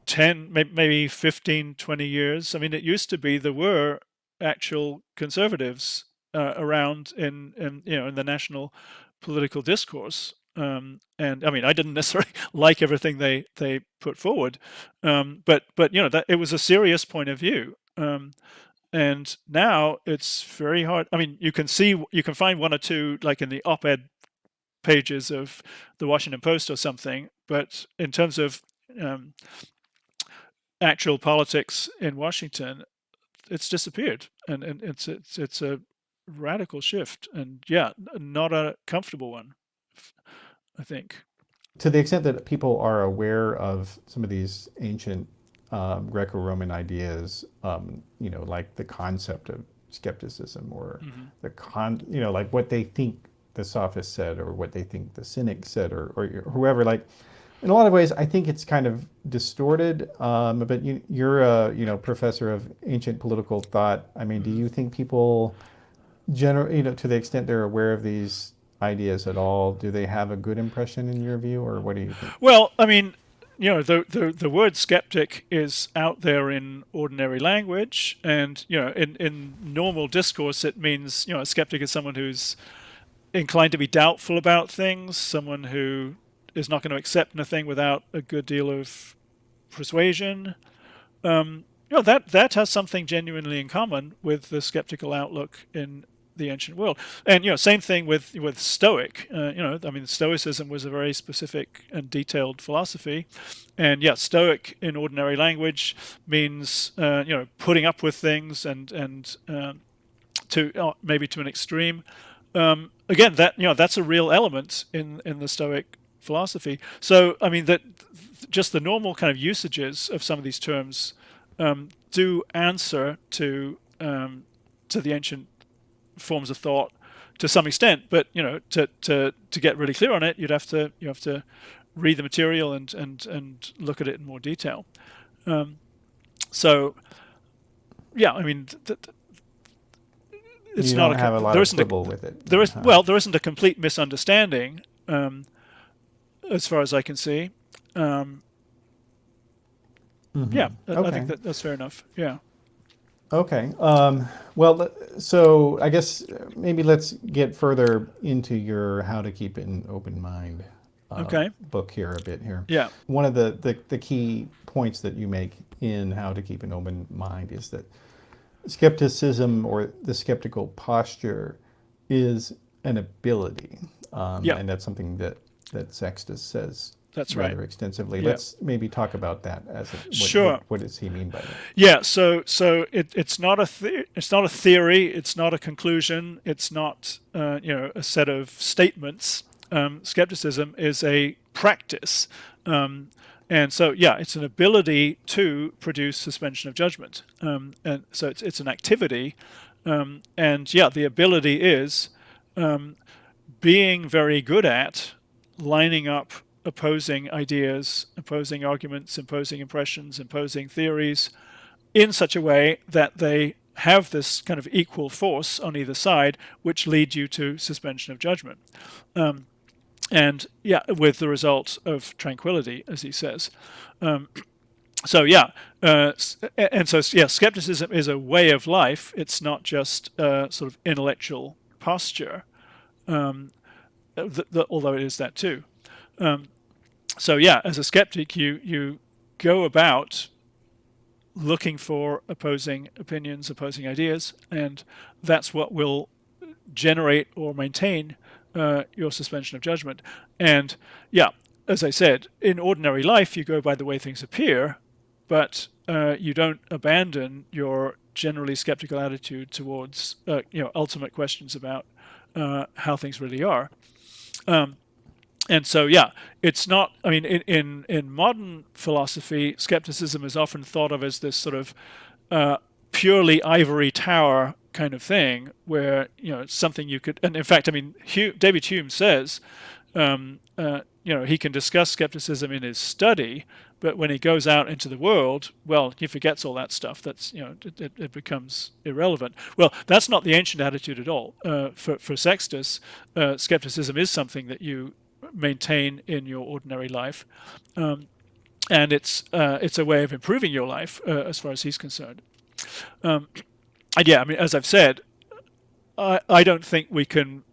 10 maybe 15, 20 years. I mean it used to be there were actual conservatives around in the national political discourse. And I mean, I didn't necessarily like everything they put forward, but that it was a serious point of view. And now it's very hard. I mean, you can find one or two like in the op-ed pages of the Washington Post or something, but in terms of um, actual politics in Washington, it's disappeared, and it's a radical shift, and yeah, not a comfortable one, I think. To the extent that people are aware of some of these ancient Greco-Roman ideas, like the concept of skepticism or Hmm. like what they think the sophists said or what they think the cynics said or whoever, like in a lot of ways, I think it's kind of distorted. But you're a professor of ancient political thought. I mean, do Hmm. you think people to the extent they're aware of these ideas at all, do they have a good impression in your view, or what do you think? Well, I mean, the word skeptic is out there in ordinary language, and in normal discourse, it means a skeptic is someone who's inclined to be doubtful about things, someone who is not going to accept anything without a good deal of persuasion. That has something genuinely in common with the skeptical outlook in the ancient world. And same thing with Stoic. I mean, Stoicism was a very specific and detailed philosophy, and yeah, Stoic in ordinary language means putting up with things and to maybe to an extreme. Again, that's a real element in the Stoic philosophy. So I mean that just the normal kind of usages of some of these terms do answer to to the ancient forms of thought to some extent, but to get really clear on it, you have to read the material and look at it in more detail. So yeah, I mean, it's you not don't have a lot of quibble with it. There isn't a complete misunderstanding, as far as I can see. Yeah, I think that's fair enough. Yeah. Okay. Well, so I guess maybe let's get further into your How to Keep an Open Mind book here a bit here. Yeah. One of the key points that you make in How to Keep an Open Mind is that skepticism, or the skeptical posture, is an ability. And that's something that Sextus says rather extensively. Yeah. Let's maybe talk about that. Sure. What does he mean by that? Yeah. So it's not a theory. It's not a conclusion. It's not a set of statements. Skepticism is a practice. And so, yeah, it's an ability to produce suspension of judgment. And so it's an activity. And yeah, the ability is being very good at lining up opposing ideas, opposing arguments, imposing impressions, imposing theories in such a way that they have this kind of equal force on either side, which lead you to suspension of judgment. And yeah, with the result of tranquility, as he says. So yeah, skepticism is a way of life. It's not just sort of intellectual posture, although it is that too. So yeah, as a skeptic, you go about looking for opposing opinions, opposing ideas, and that's what will generate or maintain your suspension of judgment. And yeah, as I said, in ordinary life, you go by the way things appear, but you don't abandon your generally skeptical attitude towards ultimate questions about how things really are. And so, yeah, it's not. I mean, in modern philosophy, skepticism is often thought of as this sort of purely ivory tower kind of thing, where it's something you could. And in fact, I mean, David Hume says, he can discuss skepticism in his study, but when he goes out into the world, well, he forgets all that stuff. That's it becomes irrelevant. Well, that's not the ancient attitude at all. For Sextus, skepticism is something that you maintain in your ordinary life, and it's a way of improving your life as far as he's concerned. And yeah, I mean, as I've said, I don't think we can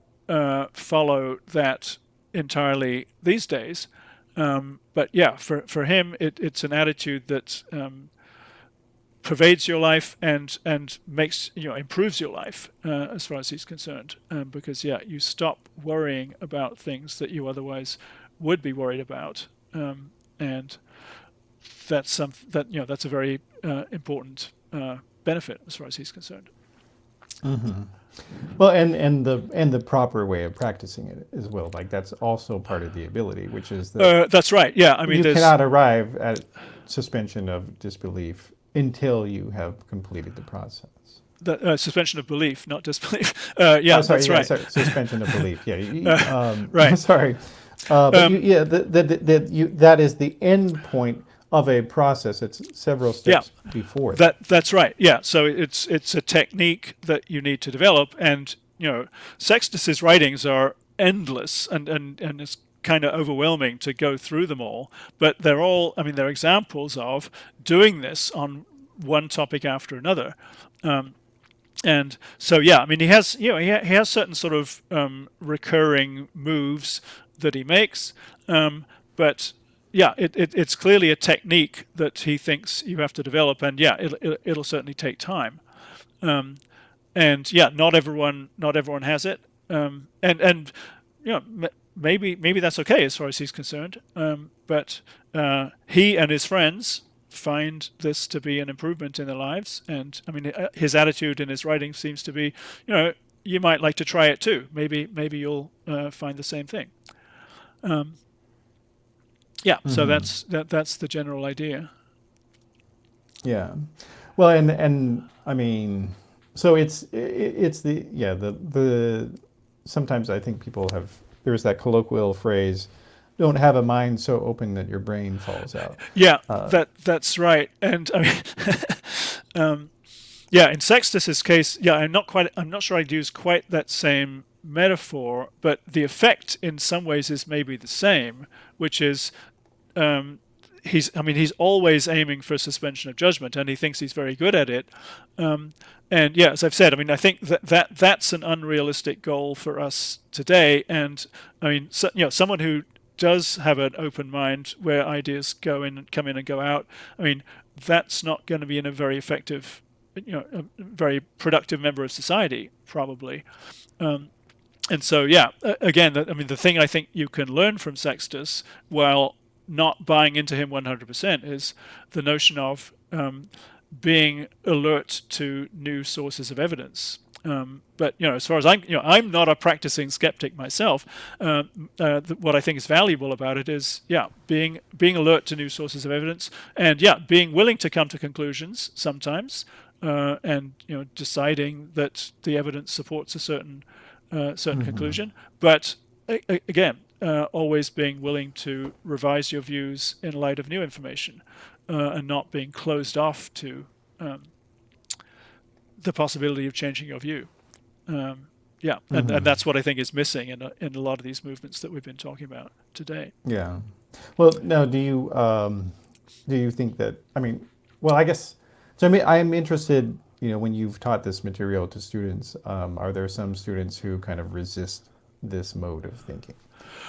follow that entirely these days. But yeah, for him, it's an attitude that pervades your life and makes improves your life as far as he's concerned. Because yeah, you stop worrying about things that you otherwise would be worried about, and that's that's a very important benefit as far as he's concerned. Mm-hmm. Well, and the proper way of practicing it as well. Like that's also part of the ability, which is that that's right. Yeah, I mean, you cannot arrive at suspension of disbelief until you have completed the process. The suspension of belief, not disbelief. Yeah, that's right. Sorry, suspension of belief. Yeah, right. Sorry, but that is the end point of a process. It's several steps before that's right. Yeah, so it's a technique that you need to develop, and Sextus's writings are endless, and it's kind of overwhelming to go through them all. But they're all, I mean, they're examples of doing this on one topic after another. And so yeah, I mean, he has he has certain sort of recurring moves that he makes, but yeah, it's clearly a technique that he thinks you have to develop, and yeah, it'll certainly take time, and yeah, not everyone has it, and maybe that's okay as far as he's concerned, but he and his friends find this to be an improvement in their lives, and I mean, his attitude in his writing seems to be, you might like to try it too. Maybe you'll find the same thing. Yeah, so that's the general idea. Yeah, well, and I mean, So it's the yeah the sometimes I think people have there's that colloquial phrase, don't have a mind so open that your brain falls out. Yeah, Uh, that's right. And I mean, um, yeah, in Sextus's case, yeah, I'm not sure I'd use quite that same metaphor, but the effect in some ways is maybe the same, which is um, he's always aiming for suspension of judgment, and he thinks he's very good at it. Um, and yeah, as I've said, I mean, I think that's an unrealistic goal for us today. And I mean, so, someone who does have an open mind where ideas come in and go out. I mean, that's not going to be in a very effective, a very productive member of society, probably. Um, and so, yeah, again, I mean, the thing I think you can learn from Sextus, while not buying into him 100%, is the notion of being alert to new sources of evidence. But as far as I'm not a practicing skeptic myself. What I think is valuable about it is, yeah, being alert to new sources of evidence, and yeah, being willing to come to conclusions sometimes, and deciding that the evidence supports a certain mhm. conclusion. But again, always being willing to revise your views in light of new information, and not being closed off to um, the possibility of changing your view. Yeah, and Mhm. that's what I think is missing in a lot of these movements that we've been talking about today. Yeah. Well, now, do you think that? I mean, well, I guess. So, I mean, I am interested. When you've taught this material to students, are there some students who kind of resist this mode of thinking?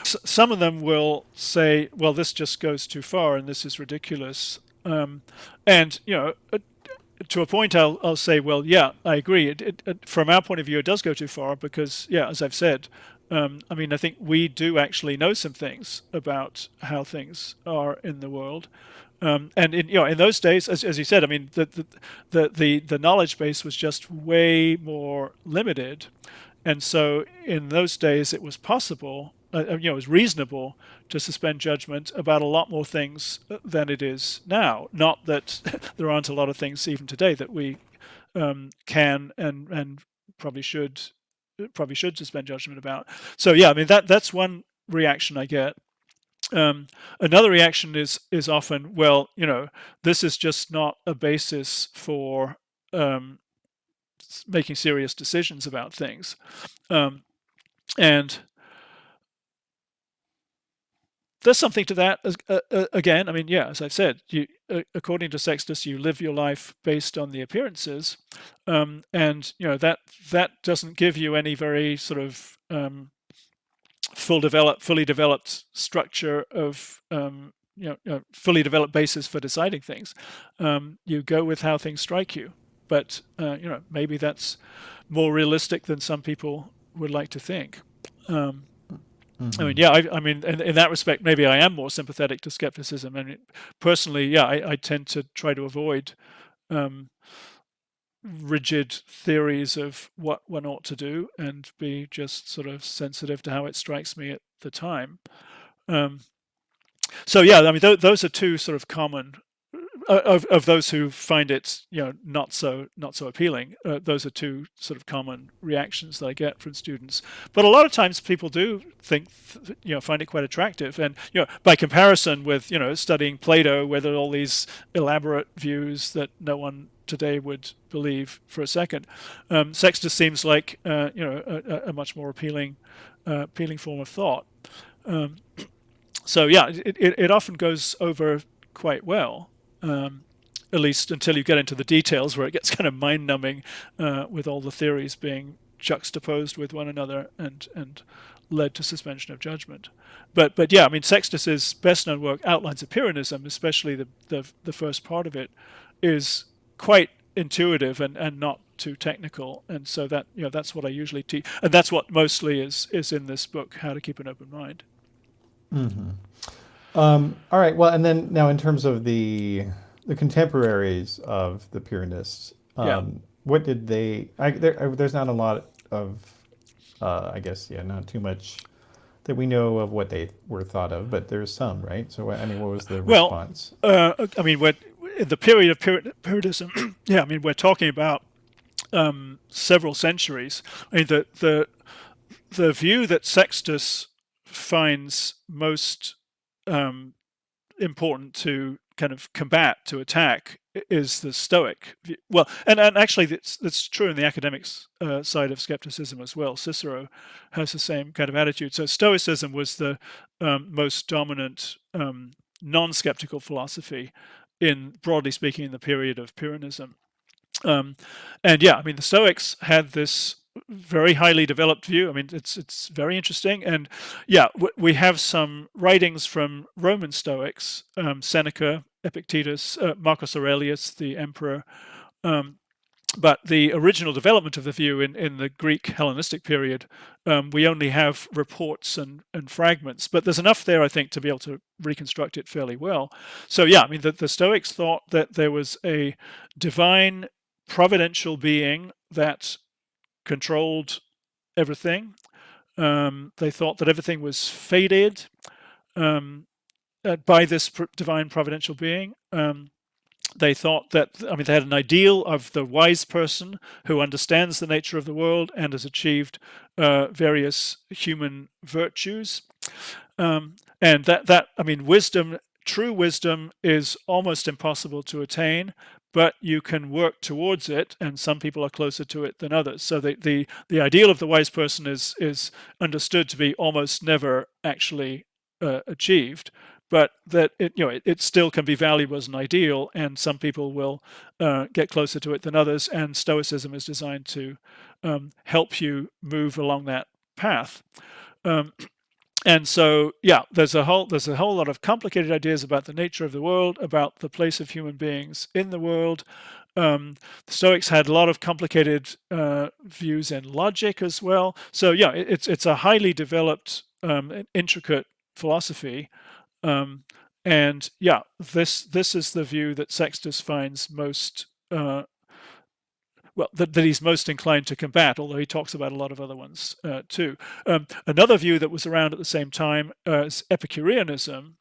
Some of them will say, "Well, this just goes too far, and this is ridiculous." And to a point, I'll say, well, yeah, I agree. From our point of view, it does go too far because, yeah, as I've said, I mean, I think we do actually know some things about how things are in the world. And in those days, as you said, I mean, the knowledge base was just way more limited, and so in those days, it was possible, it was reasonable to suspend judgment about a lot more things than it is now. Not that there aren't a lot of things even today that we can and probably should suspend judgment about. So yeah, I mean that's one reaction I get. Another reaction is often, well, this is just not a basis for um, making serious decisions about things. Um, and there's something to that. Again, I mean, yeah, as I've said, according to Sextus, you live your life based on the appearances, and that doesn't give you any very sort of fully developed structure of fully developed basis for deciding things. You go with how things strike you, but maybe that's more realistic than some people would like to think. Um, I Hmm. mean, yeah, I mean, in that respect, maybe I am more sympathetic to skepticism. I mean, personally, yeah, I tend to try to avoid um, rigid theories of what one ought to do and be just sort of sensitive to how it strikes me at the time. Um, so yeah, I mean, those are two sort of common of those who find it, not so appealing. Those are two sort of common reactions that I get from students. But a lot of times, people do find it quite attractive, and by comparison with studying Plato, where there are all these elaborate views that no one today would believe for a second. Sextus seems like a much more appealing form of thought. Um, so yeah, it often goes over quite well, um, at least until you get into the details where it gets kind of mind numbing, with all the theories being juxtaposed with one another and led to suspension of judgment. But yeah, I mean, Sextus's best known work, Outlines of Pyrrhonism, especially the first part of it, is quite intuitive and not too technical, and so that's what I usually teach, and that's what mostly is in this book, How to Keep an Open Mind. Hmm. All right. Well, and then now in terms of the contemporaries of the Puranists, Yeah. what did they? There's not a lot of, I guess, yeah, not too much that we know of what they were thought of, but there's some, right? So, I mean, what was the Well, response? I mean, in the period of Pyrrhonism, yeah, I mean, we're talking about several centuries. I mean, the view that Sextus finds most important to kind of combat, to attack, is the Stoic view. Well, and actually that's true in the academics side of skepticism as well. Cicero has the same kind of attitude. So Stoicism was the most dominant non-skeptical philosophy in, broadly speaking, in the period of Pyrrhonism. And yeah, I mean, the Stoics had this very highly developed view. I mean, it's very interesting. And yeah, we have some writings from Roman Stoics, Seneca, Epictetus, Marcus Aurelius, the emperor. But the original development of the view in the Greek Hellenistic period, we only have reports and fragments. But there's enough there, I think, to be able to reconstruct it fairly well. So yeah, I mean, the Stoics thought that there was a divine providential being that controlled everything. They thought that everything was fated by this divine providential being. They thought that, I mean, they had an ideal of the wise person who understands the nature of the world and has achieved various human virtues. And that I mean, wisdom, true wisdom, is almost impossible to attain, but you can work towards it, and some people are closer to it than others. So the ideal of the wise person is understood to be almost never actually achieved, but that it still can be valuable as an ideal, and some people will get closer to it than others. And Stoicism is designed to help you move along that path. And so, yeah, there's a whole lot of complicated ideas about the nature of the world, about the place of human beings in the world. The Stoics had a lot of complicated views in logic as well. So yeah, it's a highly developed, intricate philosophy. And yeah, this is the view that Sextus finds most that he's most inclined to combat, although he talks about a lot of other ones too. Another view that was around at the same time is Epicureanism,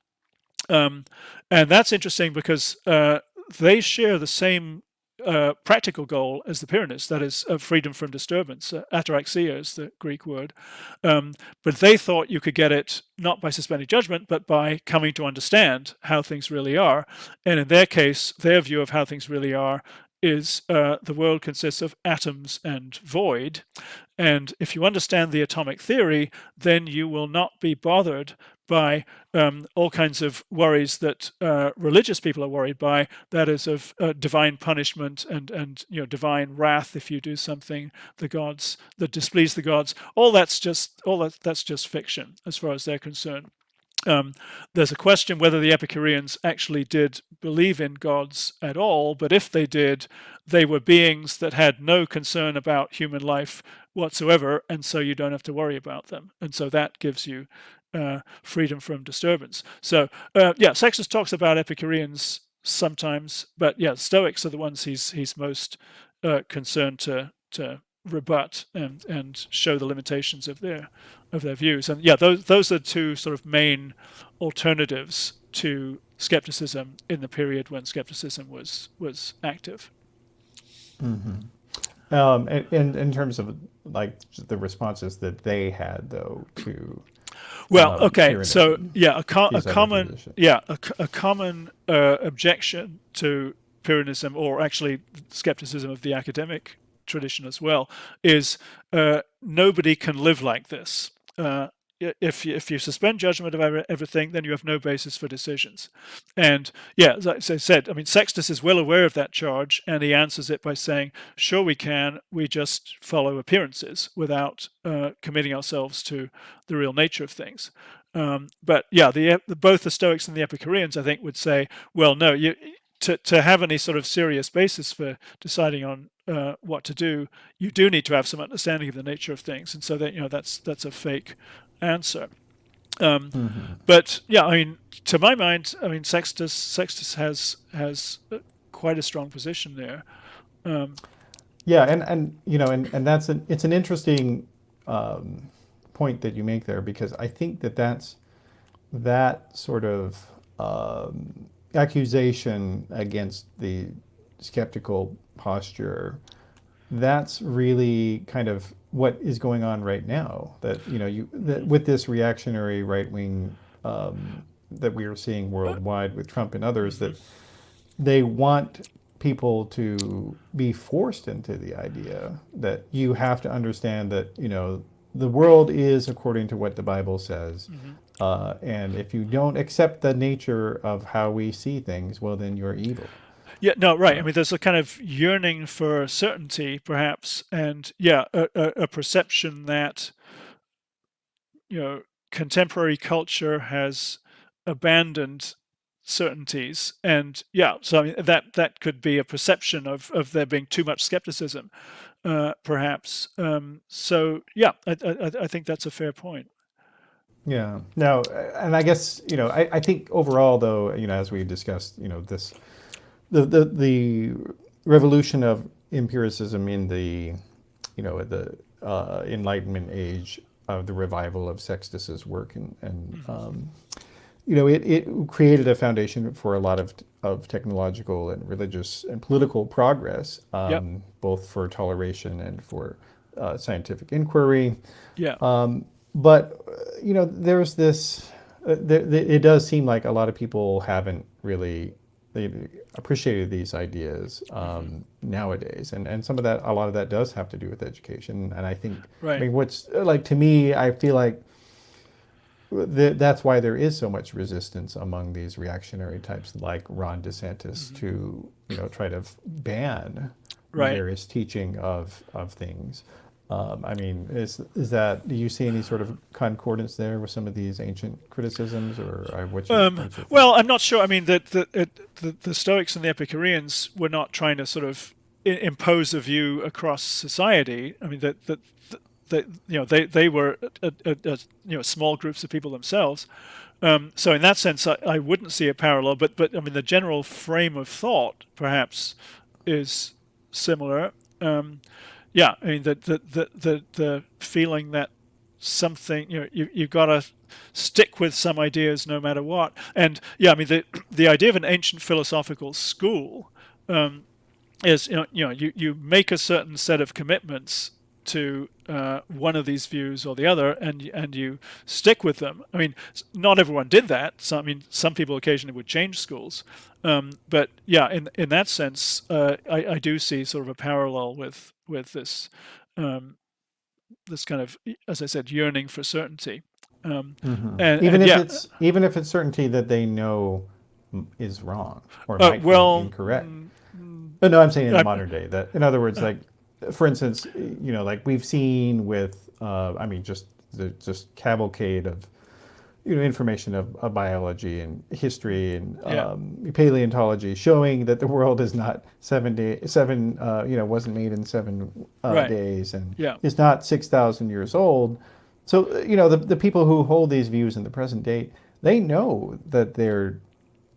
and that's interesting because they share the same practical goal as the Pyrrhonists, that is, freedom from disturbance. Ataraxia is the Greek word. But they thought you could get it not by suspending judgment, but by coming to understand how things really are. And in their case, their view of how things really are is the world consists of atoms and void. And if you understand the atomic theory, then you will not be bothered by all kinds of worries that religious people are worried by, that is, of divine punishment and divine wrath if you do something the gods that displease the gods. That's just fiction as far as they're concerned. There's a question whether the Epicureans actually did believe in gods at all, but if they did, they were beings that had no concern about human life whatsoever, and so you don't have to worry about them. And so that gives you freedom from disturbance. So yeah, Sextus talks about Epicureans sometimes, but yeah, Stoics are the ones he's most concerned to rebut and show the limitations of their views. And yeah, those are two sort of main alternatives to skepticism in the period when skepticism was active. And in terms of like the responses that they had though to Well, okay, so Pyrrhonism, yeah, a his other common position. a common objection to Pyrrhonism, or actually skepticism of the academic tradition as well, is nobody can live like this. If you suspend judgment of everything, then you have no basis for decisions. And yeah, as I said, I mean, Sextus is well aware of that charge, and he answers it by saying, "Sure, we can. We just follow appearances without committing ourselves to the real nature of things." But yeah, both the Stoics and the Epicureans, I think, would say, "Well, no, to have any sort of serious basis for deciding on what to do, you do need to have some understanding of the nature of things." And so that that's a fake answer. But yeah, I mean, to my mind, I mean, Sextus has quite a strong position there. Yeah, and it's an interesting point that you make there, because I think that sort of accusation against the skeptical posture that's really kind of what is going on right now. That that with this reactionary right wing that we are seeing worldwide with Trump and others, Mm-hmm. that they want people to be forced into the idea that you have to understand that the world is according to what the Bible says, Mm-hmm. and if you don't accept the nature of how we see things, well, then you're evil. Yeah, no, right. I mean, there's a kind of yearning for certainty, perhaps, and yeah, a perception that contemporary culture has abandoned certainties, and yeah, so I mean, that could be a perception of there being too much skepticism, perhaps. So yeah, I think that's a fair point. Yeah. Now, and I guess I think overall, though, as we discussed, this the revolution of empiricism in the the Enlightenment age of the revival of Sextus's work, and Mm-hmm. it created a foundation for a lot of technological and religious and political progress, Yep. both for toleration and for scientific inquiry. Yeah. But there's this. It does seem like a lot of people haven't really they appreciated these ideas Mm-hmm. nowadays, and a lot of that does have to do with education. And I think, I Right. mean, what's like to me, I feel like that's why there is so much resistance among these reactionary types like Ron DeSantis Mm-hmm. to try to ban Right. various teaching of things. I mean, is that, do you see any sort of concordance there with some of these ancient criticisms, or what's your Well, thoughts? I'm not sure. I mean, the Stoics and the Epicureans were not trying to sort of impose a view across society. I mean, that they were small groups of people themselves. So in that sense, I wouldn't see a parallel. But I mean, the general frame of thought perhaps is similar. Yeah, I mean the feeling that something you've got to stick with some ideas no matter what. And yeah, I mean the idea of an ancient philosophical school is you make a certain set of commitments to one of these views or the other, and you stick with them. I mean, not everyone did that. So I mean, some people occasionally would change schools, but yeah, in that sense, I do see sort of a parallel with this kind of, as I said, yearning for certainty, and yeah, Even if it's certainty that they know is wrong or might be well, incorrect. But no, I'm saying in the I, modern day that, in other words, uh, like, for instance, like we've seen with, I mean, just the just cavalcade of, information of biology and history and yeah, paleontology showing that the world is not 7 wasn't made in seven right, days, and yeah. is not 6,000 years old. So, the people who hold these views in the present day, they know that they're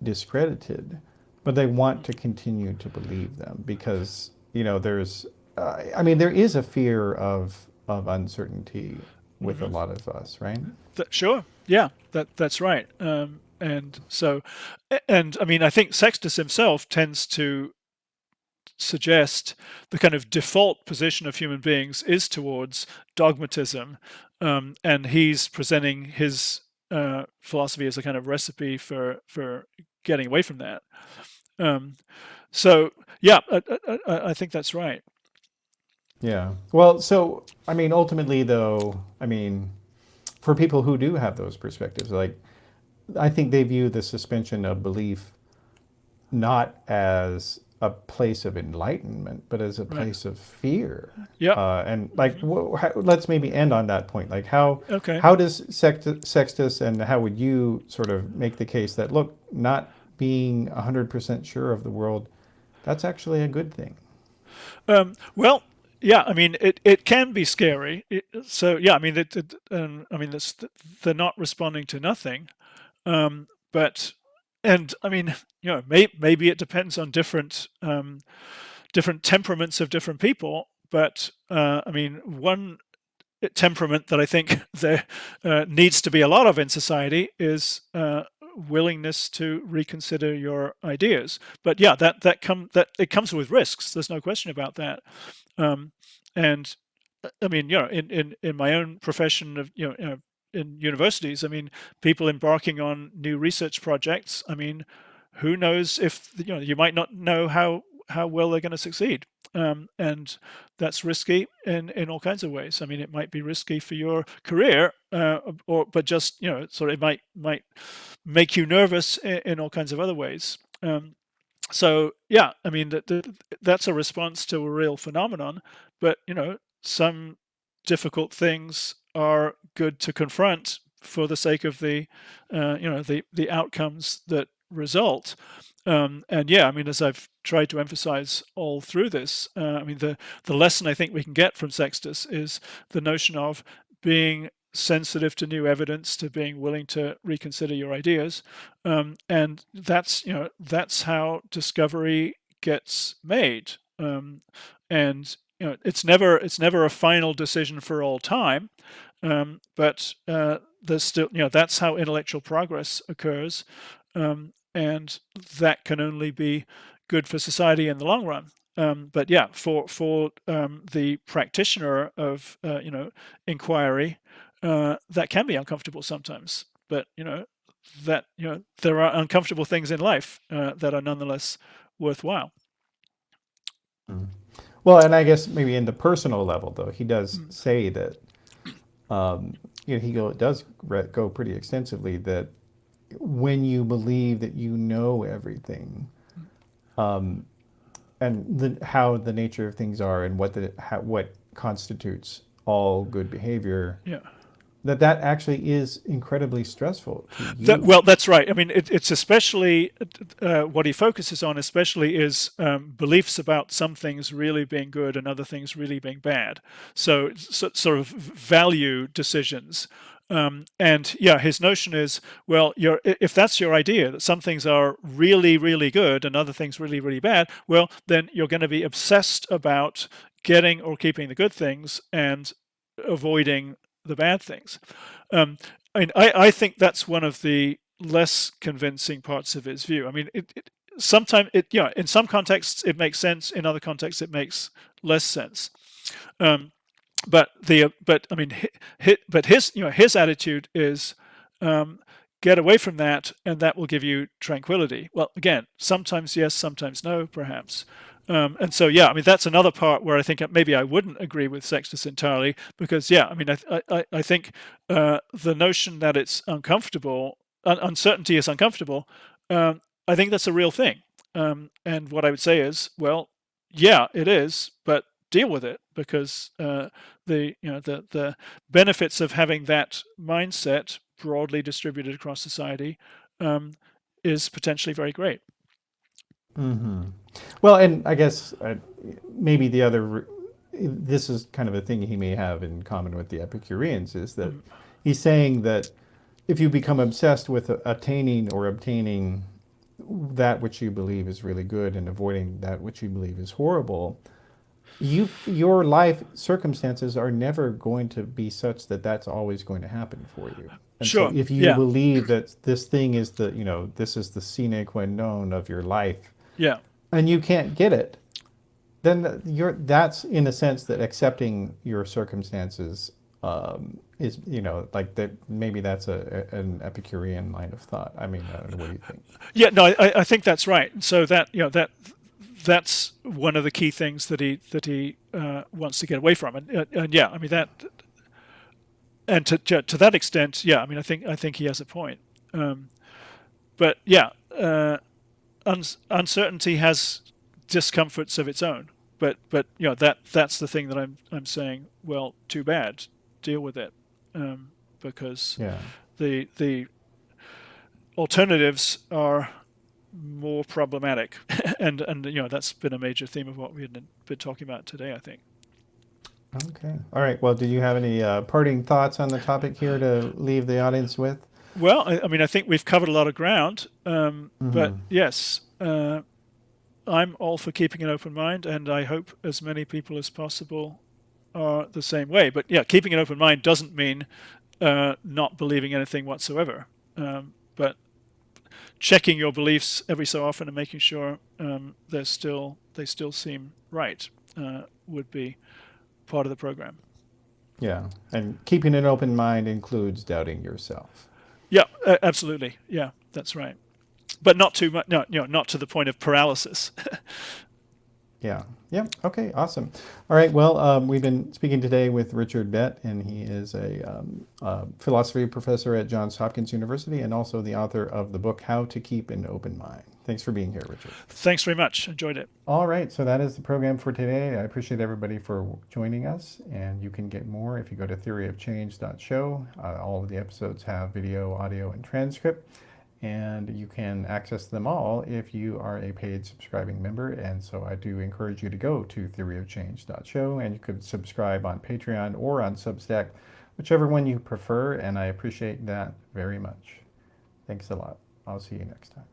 discredited, but they want to continue to believe them because there's, I mean, there is a fear of uncertainty with a Hmm. lot of us, right? Sure, yeah, that's right. And so, and I mean, I think Sextus himself tends to suggest the kind of default position of human beings is towards dogmatism, and he's presenting his philosophy as a kind of recipe for getting away from that. Um, so yeah, I think that's right. Yeah. Well, so I mean, ultimately, though, I mean, for people who do have those perspectives, like I think they view the suspension of belief not as a place of enlightenment, but as a Right. place of fear. Yeah. And like, Hmm. let's maybe end on that point. Like, Okay. how does Sextus, and how would you sort of make the case that, look, not being 100% sure of the world, that's actually a good thing? Well, yeah, I mean, it can be scary. So yeah, I mean, I mean, they're not responding to nothing. But and I mean, maybe it depends on different temperaments of different people. But I mean, one temperament that I think there needs to be a lot of in society is willingness to reconsider your ideas. But yeah, that it comes with risks. There's no question about that. And I mean, in my own profession of in universities, I mean, people embarking on new research projects. I mean, who knows if you might not know how well they're going to succeed. And that's risky in all kinds of ways. I mean, it might be risky for your career, but just sort of it might make you nervous in all kinds of other ways. So yeah, I mean that's a response to a real phenomenon, but some difficult things are good to confront for the sake of the outcomes that result. And yeah, I mean, as I've tried to emphasize all through this, I mean, the lesson I think we can get from Sextus is the notion of being sensitive to new evidence, to being willing to reconsider your ideas, and that's how discovery gets made. And it's never a final decision for all time, but there's still that's how intellectual progress occurs, and that can only be good for society in the long run. But yeah, for the practitioner of inquiry, that can be uncomfortable sometimes. But that there are uncomfortable things in life that are nonetheless worthwhile. Mm. Well, and I guess maybe in the personal level, though, he does say that does go pretty extensively that when you believe that you know everything, and how the nature of things are and what constitutes all good behavior, Yeah. that actually is incredibly stressful to you. Well, that's right. I mean, it's especially what he focuses on, especially is beliefs about some things really being good and other things really being bad. So sort of value decisions. And yeah, his notion is, well, if that's your idea, that some things are really, really good and other things really, really bad, well, then you're going to be obsessed about getting or keeping the good things and avoiding the bad things. I think that's one of the less convincing parts of his view. I mean, sometimes in some contexts it makes sense, in other contexts it makes less sense. But I mean, his attitude is get away from that, and that will give you tranquility. Well, again, sometimes yes, sometimes no, perhaps. And so yeah, I mean that's another part where I think maybe I wouldn't agree with Sextus entirely, because yeah, I mean I think the notion that it's uncomfortable, uncertainty is uncomfortable. I think that's a real thing. And what I would say is, well, yeah, it is, but deal with it, because the benefits of having that mindset broadly distributed across society is potentially very great. Mm-hmm. Well, and I guess maybe this is kind of a thing he may have in common with the Epicureans, is that he's saying that if you become obsessed with obtaining that which you believe is really good and avoiding that which you believe is horrible, your life circumstances are never going to be such that that's always going to happen for you. And sure. So if you believe that this thing is this is the sine qua non of your life, yeah, and you can't get it, then that's in a sense that accepting your circumstances is like that. Maybe that's an Epicurean line of thought. I mean, what do you think? Yeah, no, I think that's right. So that's one of the key things that he wants to get away from, and yeah, I mean that, and to that extent, yeah, I mean I think he has a point. But yeah, uncertainty has discomforts of its own. But that's the thing that I'm saying. Well, too bad, deal with it, because the alternatives are more problematic, and that's been a major theme of what we had been talking about today, I think. Okay. All right. Well, do you have any parting thoughts on the topic here to leave the audience with? Well, I mean, I think we've covered a lot of ground, but yes, I'm all for keeping an open mind, and I hope as many people as possible are the same way. But yeah, keeping an open mind doesn't mean not believing anything whatsoever. But checking your beliefs every so often and making sure they still seem right would be part of the program. Yeah, and keeping an open mind includes doubting yourself. Yeah, absolutely. Yeah, that's right. But not too much. No, not to the point of paralysis. Yeah. Yeah. Okay. Awesome. All right. Well, we've been speaking today with Richard Bett, and he is a philosophy professor at Johns Hopkins University and also the author of the book How to Keep an Open Mind. Thanks for being here, Richard. Thanks very much. Enjoyed it. All right. So that is the program for today. I appreciate everybody for joining us, and you can get more if you go to theoryofchange.show. All of the episodes have video, audio, and transcript. And you can access them all if you are a paid subscribing member. And so I do encourage you to go to theoryofchange.show, and you could subscribe on Patreon or on Substack, whichever one you prefer. And I appreciate that very much. Thanks a lot. I'll see you next time.